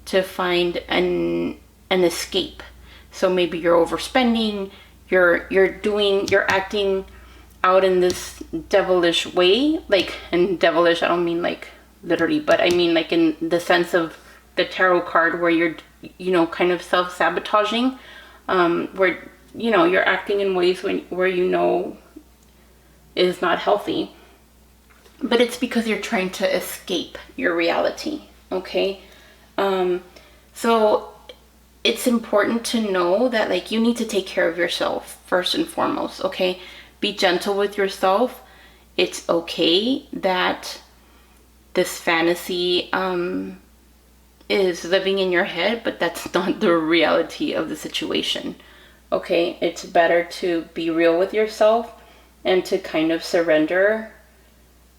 to find an escape. So maybe you're overspending, you're acting out in this devilish way, and devilish, I don't mean like literally, but I mean like in the sense of the tarot card, where you're, kind of self-sabotaging, where, you're acting in ways where is not healthy. But it's because you're trying to escape your reality, okay? So it's important to know that, you need to take care of yourself first and foremost, okay? Be gentle with yourself. It's okay that this fantasy is living in your head, but that's not the reality of the situation, okay? It's better to be real with yourself and to kind of surrender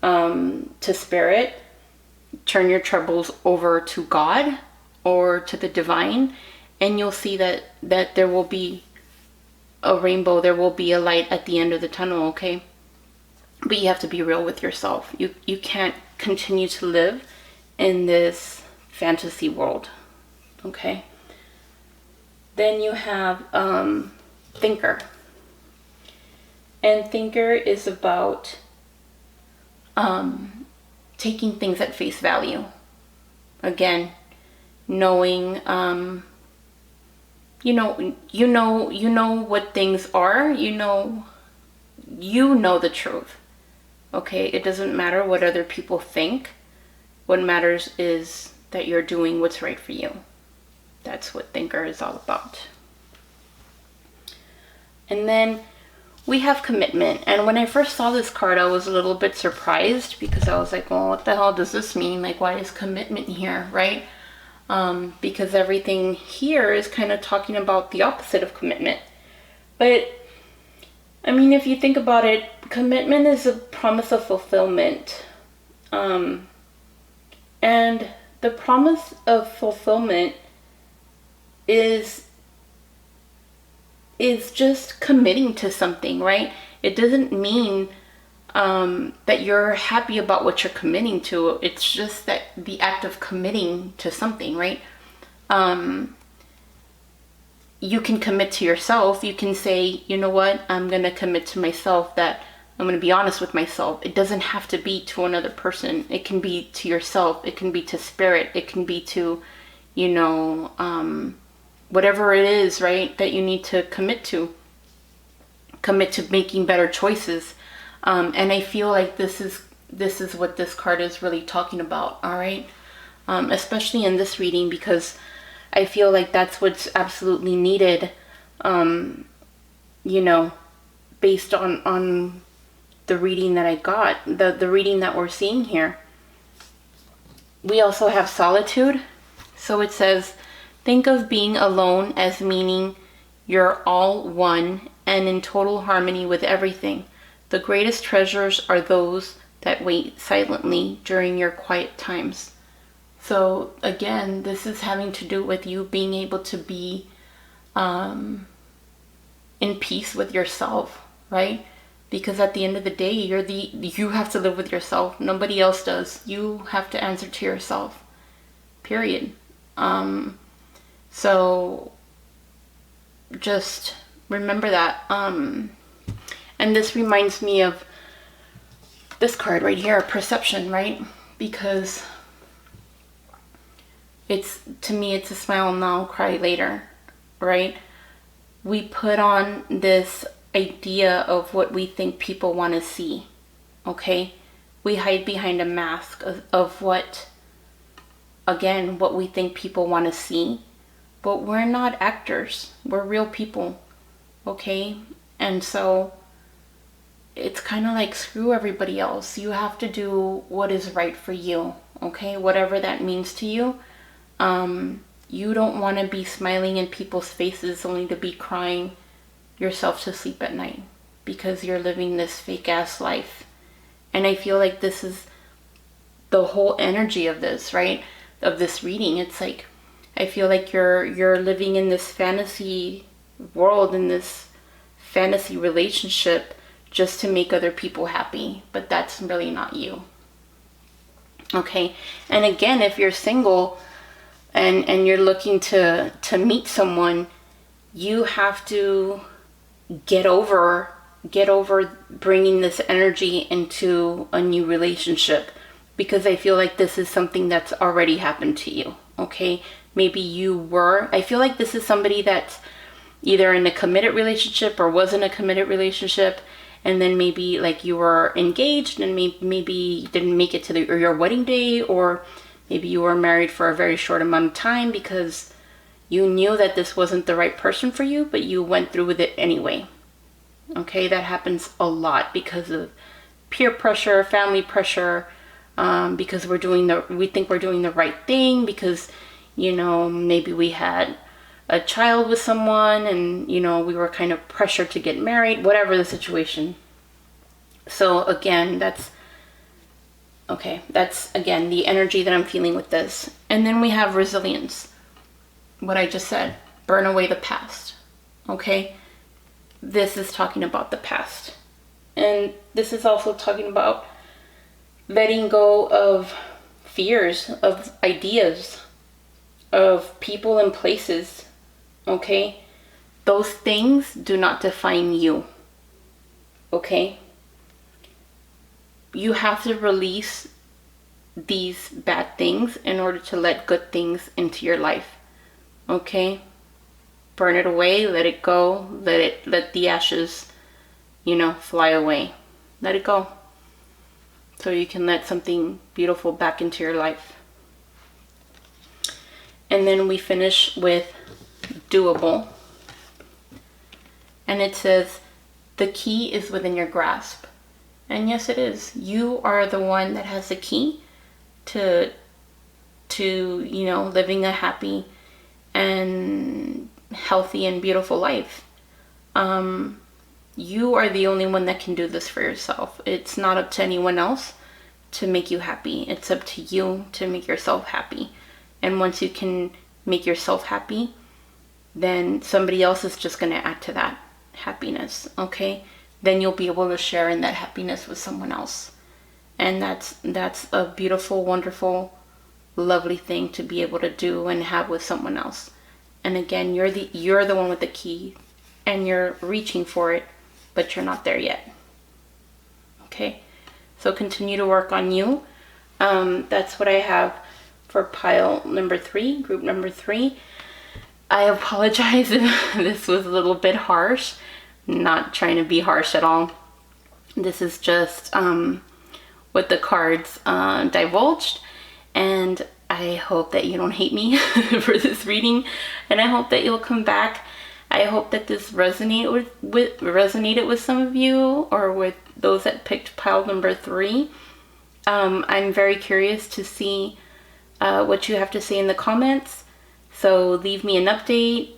to spirit, turn your troubles over to God or to the divine, and you'll see that there will be a rainbow, there will be a light at the end of the tunnel, okay? But you have to be real with yourself. You can't continue to live in this fantasy world, okay? Then you have thinker. And thinker is about taking things at face value. Again, knowing, you know what things are. You know the truth. Okay, it doesn't matter what other people think. What matters is that you're doing what's right for you. That's what thinker is all about. And then we have commitment. And when I first saw this card, I was a little bit surprised because I was like, well, what the hell does this mean? Like, why is commitment here, right? Because everything here is kind of talking about the opposite of commitment. But, I mean, if you think about it, commitment is a promise of fulfillment. And the promise of fulfillment is just committing to something, right? It doesn't mean that you're happy about what you're committing to. It's just that the act of committing to something, right? You can commit to yourself. You can say, you know what, I'm going to commit to myself that I'm going to be honest with myself. It doesn't have to be to another person. It can be to yourself. It can be to spirit. It can be to, whatever it is, right, that you need to commit to. Commit to making better choices. And I feel like this is what this card is really talking about, all right? Especially in this reading, because I feel like that's what's absolutely needed, based on the reading that I got, the reading that we're seeing here. We also have solitude. So it says, think of being alone as meaning you're all one and in total harmony with everything. The greatest treasures are those that wait silently during your quiet times. So again, this is having to do with you being able to be in peace with yourself, right? Because at the end of the day, you have to live with yourself. Nobody else does. You have to answer to yourself. Period. So just remember that. And this reminds me of this card right here, perception, right? Because to me, it's a smile now, cry later, right? We put on this idea of what we think people want to see, okay? We hide behind a mask of what we think people want to see. But we're not actors. We're real people, okay? And so it's kind of like, screw everybody else. You have to do what is right for you, okay? Whatever that means to you. You don't want to be smiling in people's faces only to be crying yourself to sleep at night because you're living this fake ass life. And I feel like this is the whole energy of this, right? Of this reading. It's like, I feel like you're living in this fantasy world, in this fantasy relationship just to make other people happy, but that's really not you. Okay? And again, if you're single and you're looking to meet someone, you have to get over bringing this energy into a new relationship, because I feel like this is something that's already happened to you. Okay? Maybe I feel like this is somebody that's either in a committed relationship or was in a committed relationship, and then maybe like you were engaged and maybe you didn't make it to your wedding day, or maybe you were married for a very short amount of time because you knew that this wasn't the right person for you, but you went through with it anyway. Okay, that happens a lot because of peer pressure, family pressure, because we think we're doing the right thing because, maybe we had a child with someone and, we were kind of pressured to get married, whatever the situation. So again, Okay, that's again the energy that I'm feeling with this. And then we have resilience. What I just said, burn away the past. Okay, this is talking about the past. And this is also talking about letting go of fears, of ideas, of people and places. Okay, those things do not define you. Okay, you have to release these bad things in order to let good things into your life. Okay, burn it away, let it go, let the ashes, fly away. Let it go, so you can let something beautiful back into your life. And then we finish with doable, and it says the key is within your grasp. And yes, it is. You are the one that has the key to living a happy and healthy and beautiful life. You are the only one that can do this for yourself. It's not up to anyone else to make you happy. It's up to you to make yourself happy. And once you can make yourself happy, then somebody else is just going to add to that happiness. Okay, then you'll be able to share in that happiness with someone else. And that's a beautiful, wonderful, lovely thing to be able to do and have with someone else. And again, you're the one with the key, and you're reaching for it, but you're not there yet. Okay, so continue to work on you. That's what I have for pile number 3, group number 3. I apologize if this was a little bit harsh. Not trying to be harsh at all. This is just what the cards divulged, and I hope that you don't hate me for this reading, and I hope that you'll come back. I hope that this resonated with some of you, or with those that picked pile number 3. I'm very curious to see what you have to say in the comments, so leave me an update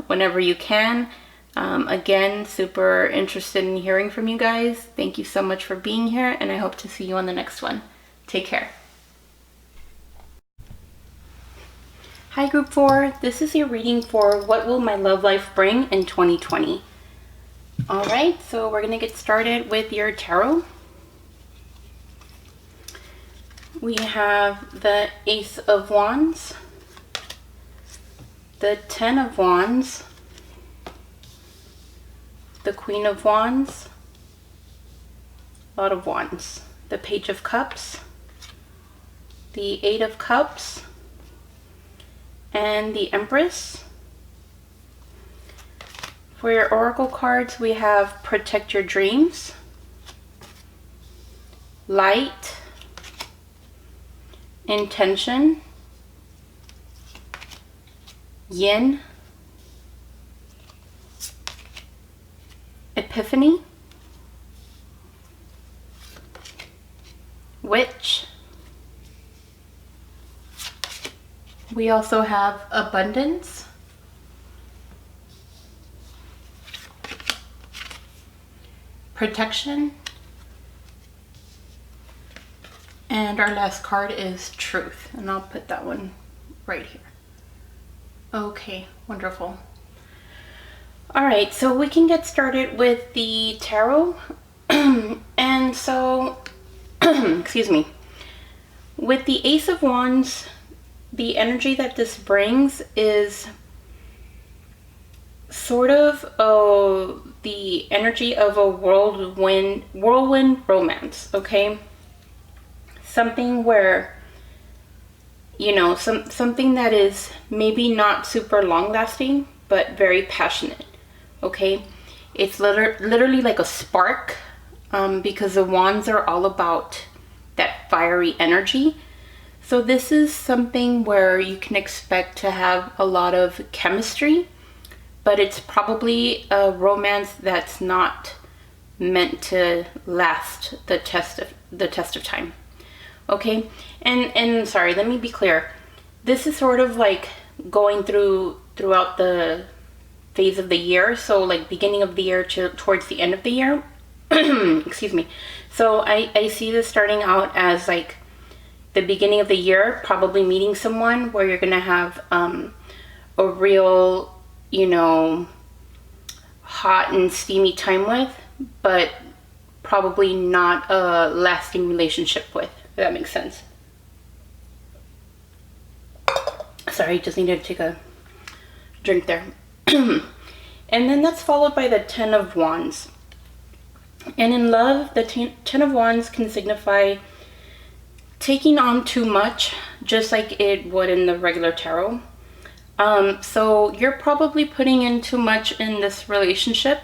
whenever you can. Again, super interested in hearing from you guys. Thank you so much for being here, and I hope to see you on the next one. Take care. Hi group 4, this is your reading for what will my love life bring in 2020. Alright, so we're going to get started with your tarot. We have the Ace of Wands, the 10 of Wands, the Queen of Wands, a lot of Wands, the Page of Cups, the 8 of Cups, and the Empress. For your oracle cards, we have Protect Your Dreams, Light, Intention, Yin, Epiphany, Witch. We also have Abundance, Protection, and our last card is Truth, and I'll put that one right here. Okay, wonderful. All right, so we can get started with the tarot. And so, excuse me, with the Ace of Wands, the energy that this brings is sort of the energy of a whirlwind romance, okay? Something where, something that is maybe not super long lasting, but very passionate, okay? It's literally like a spark, because the wands are all about that fiery energy. So this is something where you can expect to have a lot of chemistry, but it's probably a romance that's not meant to last the test of time. Okay, and sorry, let me be clear. This is sort of like going throughout the phase of the year. So like beginning of the year towards the end of the year. Excuse me. So I see this starting out as like the beginning of the year, probably meeting someone where you're gonna have a real, you know, hot and steamy time with, but probably not a lasting relationship with, if that makes sense. Sorry, just needed to take a drink there. And then that's followed by the Ten of Wands. And in love, the Ten of Wands can signify taking on too much, just like it would in the regular tarot. So you're probably putting in too much in this relationship,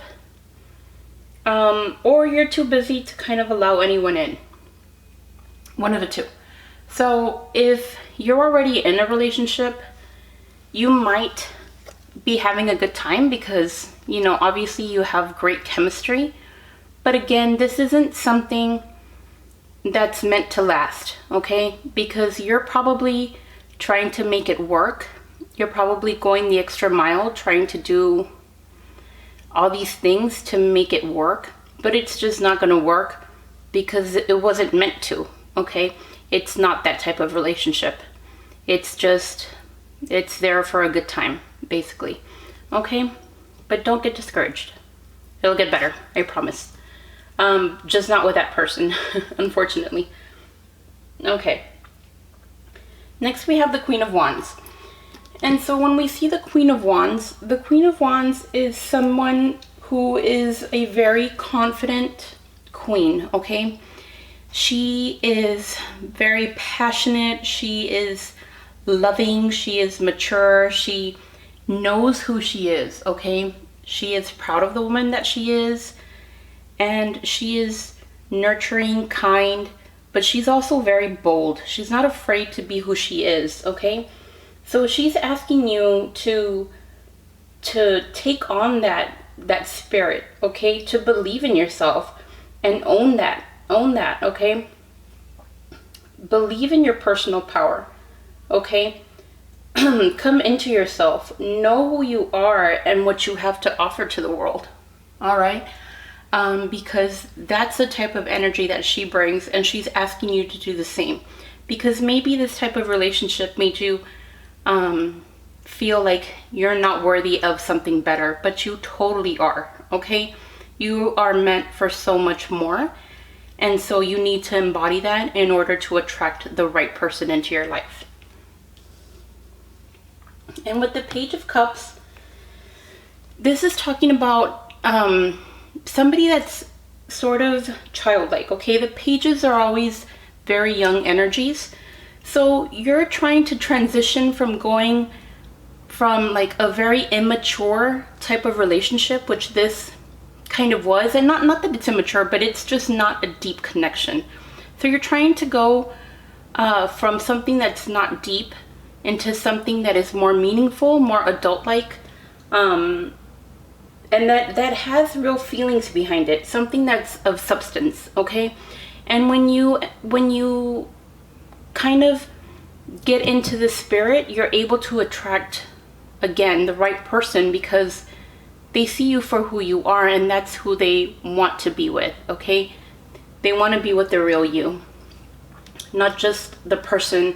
or you're too busy to kind of allow anyone in. One of the two. So if you're already in a relationship, you might be having a good time because, you know, obviously you have great chemistry. But again, this isn't something that's meant to last, okay? Because you're probably trying to make it work. You're probably going the extra mile, trying to do all these things to make it work, but it's just not going to work because it wasn't meant to, okay? It's not that type of relationship. It's just, it's there for a good time, basically, okay? But don't get discouraged. It'll get better, I promise. Just not with that person, unfortunately. Okay. Next we have the Queen of Wands. And so when we see the Queen of Wands is someone who is a very confident queen, okay? She is very passionate, she is loving, she is mature, she knows who she is, okay? She is proud of the woman that she is, and she is nurturing, kind, but she's also very bold. She's not afraid to be who she is, okay? So she's asking you to take on that spirit, okay? To believe in yourself and own that, okay? Believe in your personal power, okay? Come into yourself, know who you are and what you have to offer to the world, all right? Because that's the type of energy that she brings, and she's asking you to do the same. Because maybe this type of relationship made you feel like you're not worthy of something better, but you totally are, okay? You are meant for so much more, and so you need to embody that in order to attract the right person into your life. And with the Page of Cups, this is talking about somebody that's sort of childlike, okay? The pages are always very young energies. So you're trying to transition from going from like a very immature type of relationship, which this kind of was, and not that it's immature, but it's just not a deep connection. So you're trying to go from something that's not deep into something that is more meaningful, more adult-like, and that has real feelings behind it, something that's of substance, okay? And when you kind of get into the spirit, you're able to attract, again, the right person because they see you for who you are, and that's who they want to be with, okay? They want to be with the real you, not just the person.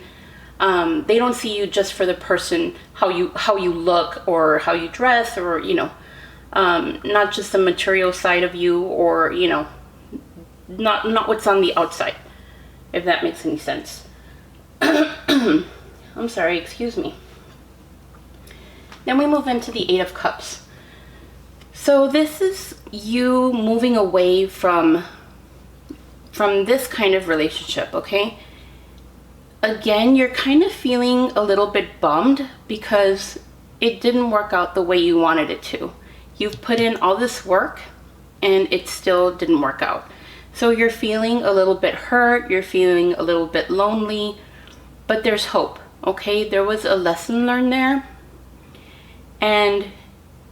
They don't see you just for the person, how you look or how you dress, or, you know, not just the material side of you, or, you know, not what's on the outside, if that makes any sense. I'm sorry, excuse me. Then we move into the Eight of Cups. So this is you moving away from this kind of relationship, okay? Again, you're kind of feeling a little bit bummed because it didn't work out the way you wanted it to. You've put in all this work and it still didn't work out. So you're feeling a little bit hurt, you're feeling a little bit lonely, but there's hope, okay? There was a lesson learned there, and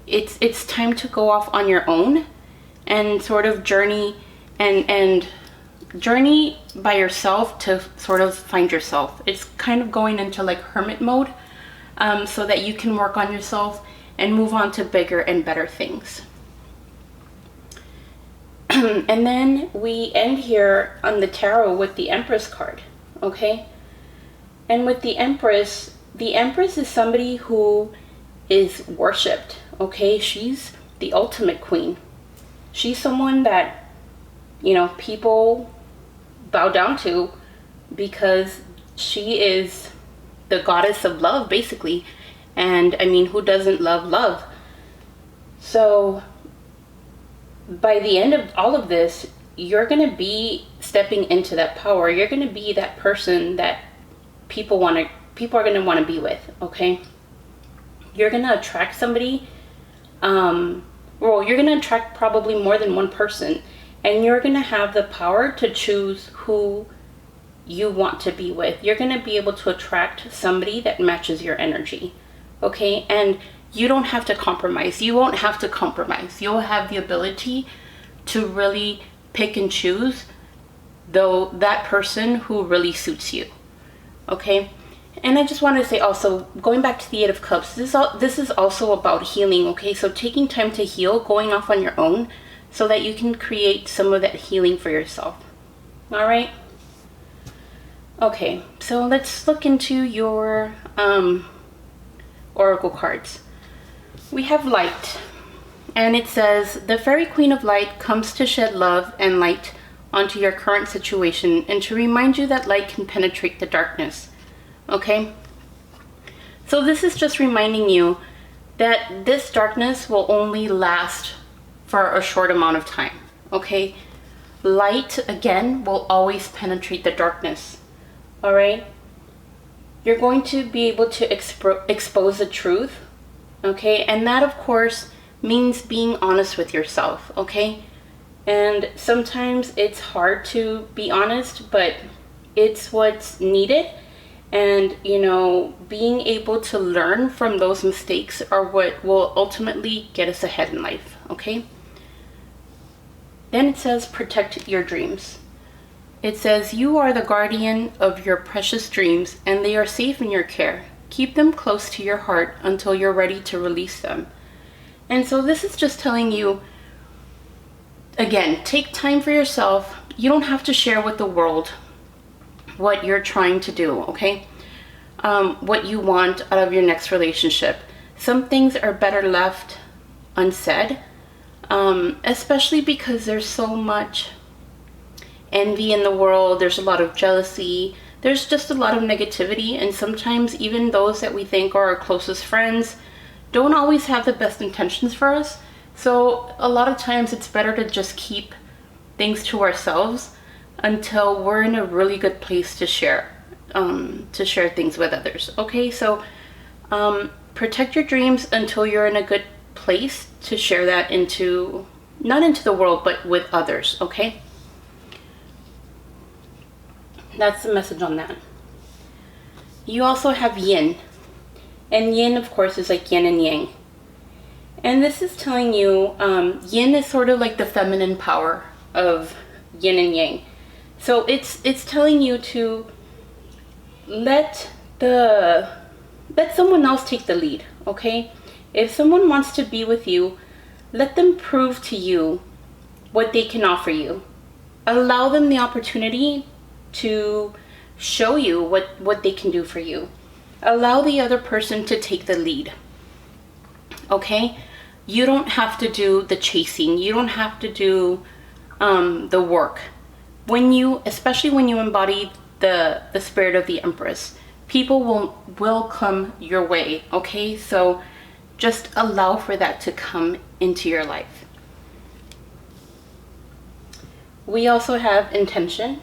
it's time to go off on your own and sort of journey and journey by yourself to sort of find yourself. It's kind of going into like hermit mode, so that you can work on yourself and move on to bigger and better things. And then we end here on the tarot with the Empress card, okay? And with the Empress is somebody who is worshipped, okay? She's the ultimate queen. She's someone that, you know, people bow down to because she is the goddess of love, basically. And I mean, who doesn't love love? So by the end of all of this, you're going to be stepping into that power. You're going to be that person that people are going to want to be with, okay? You're going to attract somebody, you're going to attract probably more than one person, and you're going to have the power to choose who you want to be with. You're going to be able to attract somebody that matches your energy, okay? And you don't have to compromise. You won't have to compromise. You'll have the ability to really pick and choose that person who really suits you, okay? And I just wanted to say also, going back to the Eight of Cups, this is also about healing, okay? So taking time to heal, going off on your own, so that you can create some of that healing for yourself. All right? Okay, so let's look into your oracle cards. We have Light, and it says, the Fairy Queen of Light comes to shed love and light onto your current situation and to remind you that light can penetrate the darkness. Okay, so this is just reminding you that this darkness will only last for a short amount of time. Okay, light again will always penetrate the darkness. All right, you're going to be able to expose the truth, okay? And that, of course, means being honest with yourself, okay? And sometimes it's hard to be honest, but it's what's needed. And, you know, being able to learn from those mistakes are what will ultimately get us ahead in life, okay? Then it says, protect your dreams. It says, you are the guardian of your precious dreams, and they are safe in your care. Keep them close to your heart until you're ready to release them. And so this is just telling you, again, take time for yourself. You don't have to share with the world what you're trying to do, okay? What you want out of your next relationship. Some things are better left unsaid, especially because there's so much envy in the world. There's a lot of jealousy. There's just a lot of negativity, and sometimes even those that we think are our closest friends don't always have the best intentions for us. So a lot of times it's better to just keep things to ourselves until we're in a really good place to share things with others. Okay, so protect your dreams until you're in a good place to share that not into the world, but with others, okay? That's the message on that. You also have Yin. And Yin, of course, is like yin and yang. And this is telling you, Yin is sort of like the feminine power of yin and yang. So it's telling you to let someone else take the lead, okay? If someone wants to be with you, let them prove to you what they can offer you. Allow them the opportunity to show you what they can do for you. Allow the other person to take the lead, okay? You don't have to do the chasing. You don't have to do the work. Especially when you embody the spirit of the Empress, people will come your way, okay? So just allow for that to come into your life. We also have intention.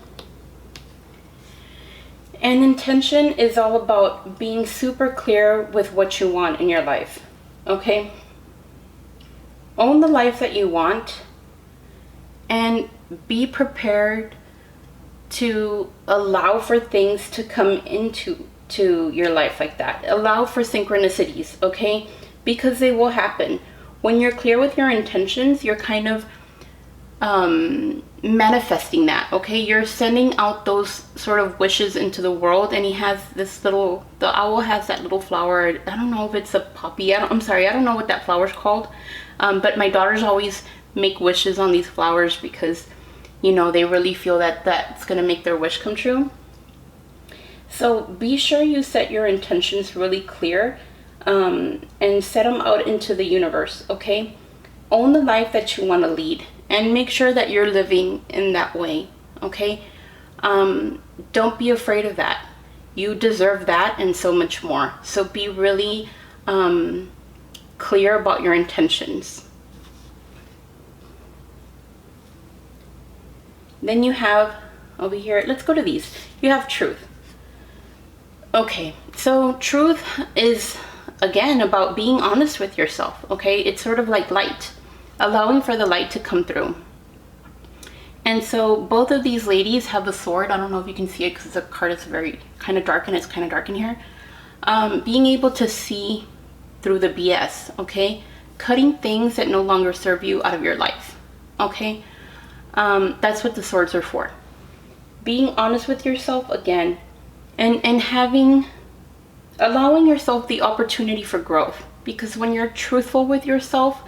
And intention is all about being super clear with what you want in your life, okay? Own the life that you want and be prepared to allow for things to come into your life like that. Allow for synchronicities, okay? Because they will happen. When you're clear with your intentions, you're kind of manifesting that, okay? You're sending out those sort of wishes into the world. And he has the owl has that little flower. I don't know if it's a poppy. I'm sorry, I don't know what that flower's called. But my daughters always make wishes on these flowers because, you know, they really feel that that's going to make their wish come true. So be sure you set your intentions really clear, and set them out into the universe, okay? Own the life that you want to lead and make sure that you're living in that way, okay? Don't be afraid of that. You deserve that and so much more. So be really clear about your intentions. Then you have over here, let's go to these. You have truth. Okay, so truth is, again, about being honest with yourself, okay? It's sort of like light, allowing for the light to come through. And so both of these ladies have a sword. I don't know if you can see it because the card is very kind of dark, and it's kind of dark in here. Being able to see through the BS, okay? Cutting things that no longer serve you out of your life, okay? That's what the swords are for. Being honest with yourself again, and allowing yourself the opportunity for growth. Because when you're truthful with yourself,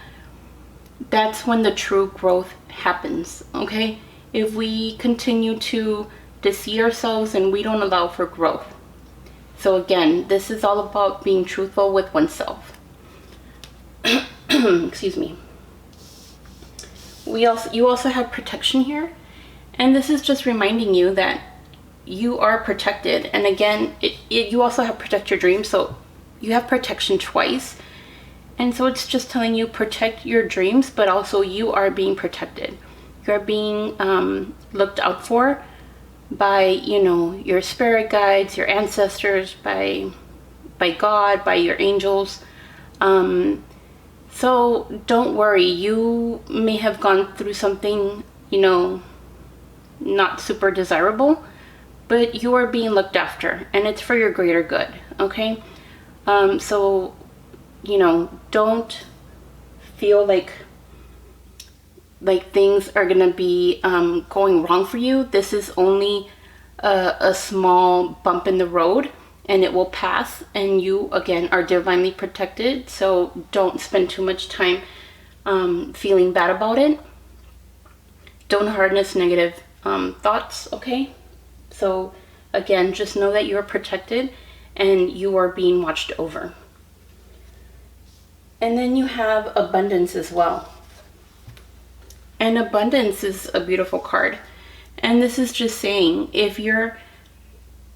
that's when the true growth happens, okay? If we continue to deceive ourselves and we don't allow for growth. So again, this is all about being truthful with oneself. Excuse me. You also have protection here, and this is just reminding you that you are protected. And again, you also have protect your dreams, so you have protection twice. And so it's just telling you protect your dreams, but also you are being protected. You're being looked out for by, you know, your spirit guides, your ancestors, by God, by your angels. So don't worry. You may have gone through something, you know, not super desirable, but you are being looked after, and it's for your greater good, okay? So, you know, don't feel like things are gonna be going wrong for you. This is only a small bump in the road, and it will pass, and you again are divinely protected. So don't spend too much time feeling bad about it. Don't harness negative thoughts, okay? So again, just know that you're protected and you are being watched over. And then you have abundance as well. And abundance is a beautiful card. And this is just saying, if you're,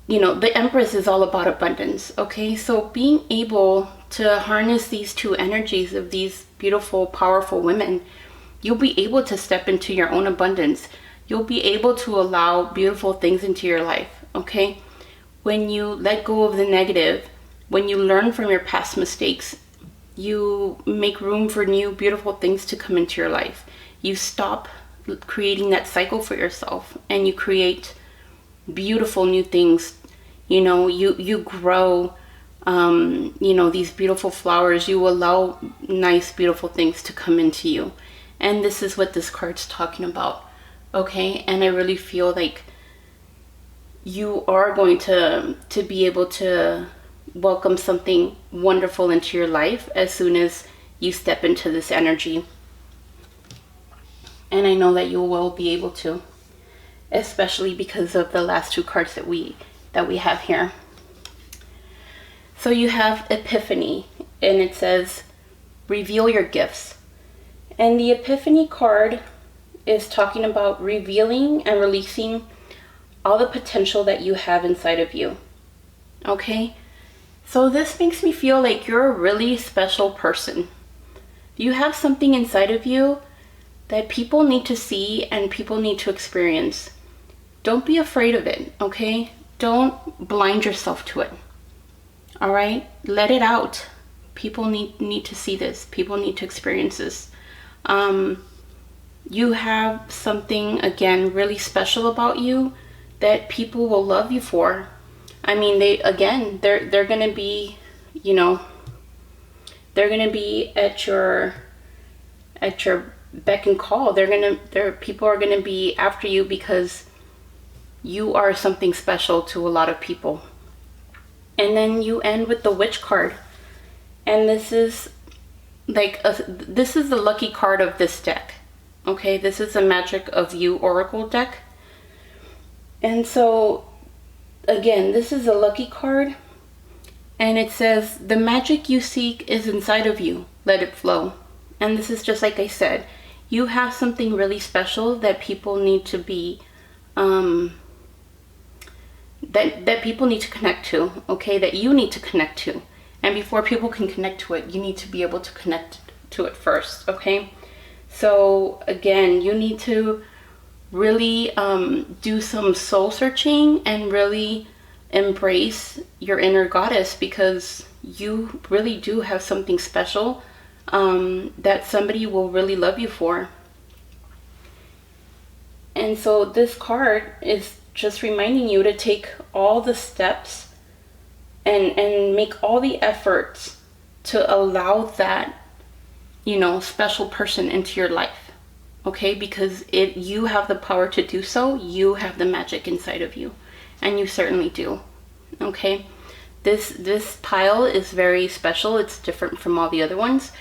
you know, the Empress is all about abundance, okay? So being able to harness these two energies of these beautiful, powerful women, you'll be able to step into your own abundance. You'll be able to allow beautiful things into your life, okay? When you let go of the negative, when you learn from your past mistakes, you make room for new beautiful things to come into your life. You stop creating that cycle for yourself, and you create beautiful new things. You know, you grow, you know, these beautiful flowers. You allow nice, beautiful things to come into you. And this is what this card's talking about. Okay, and I really feel like you are going to be able to welcome something wonderful into your life as soon as you step into this energy. And I know that you will be able to, especially because of the last two cards that we have here. So you have Epiphany, and it says, reveal your gifts. And the Epiphany card is talking about revealing and releasing all the potential that you have inside of you. Okay? So this makes me feel like you're a really special person. You have something inside of you that people need to see and people need to experience. Don't be afraid of it, okay? Don't blind yourself to it. All right? Let it out. People need to see this. People need to experience this. You have something, again, really special about you that people will love you for. I mean, they're gonna be, you know, they're gonna be at your beck and call. People are gonna be after you because you are something special to a lot of people. And then you end with the Witch card, and this is like this is the lucky card of this deck. Okay, this is a Magic of You Oracle deck. And so, again, this is a lucky card. And it says, the magic you seek is inside of you. Let it flow. And this is just like I said. You have something really special that people need to be, that people need to connect to, okay? That you need to connect to. And before people can connect to it, you need to be able to connect to it first, okay? So again, you need to really do some soul searching and really embrace your inner goddess, because you really do have something special that somebody will really love you for. And so this card is just reminding you to take all the steps and make all the efforts to allow that, you know, special person into your life. Okay, because you have the power to do so. You have the magic inside of you, and you certainly do. Okay, this pile is very special. It's different from all the other ones.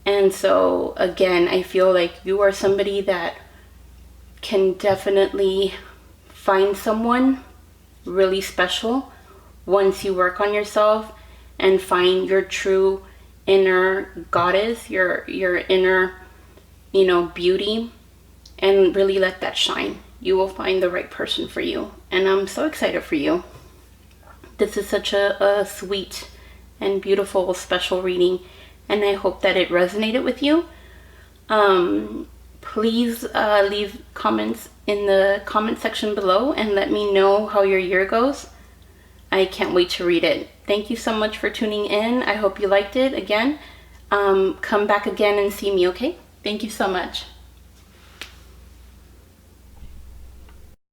And so again, I feel like you are somebody that can definitely find someone really special once you work on yourself and find your true inner goddess, your inner, you know, beauty, and really let that shine. You will find the right person for you, and I'm so excited for you. This is such a sweet and beautiful, special reading, and I hope that it resonated with you. Please leave comments in the comment section below and let me know how your year goes. I can't wait to read it. Thank you so much for tuning in. I hope you liked it. Again, come back again and see me, okay? Thank you so much.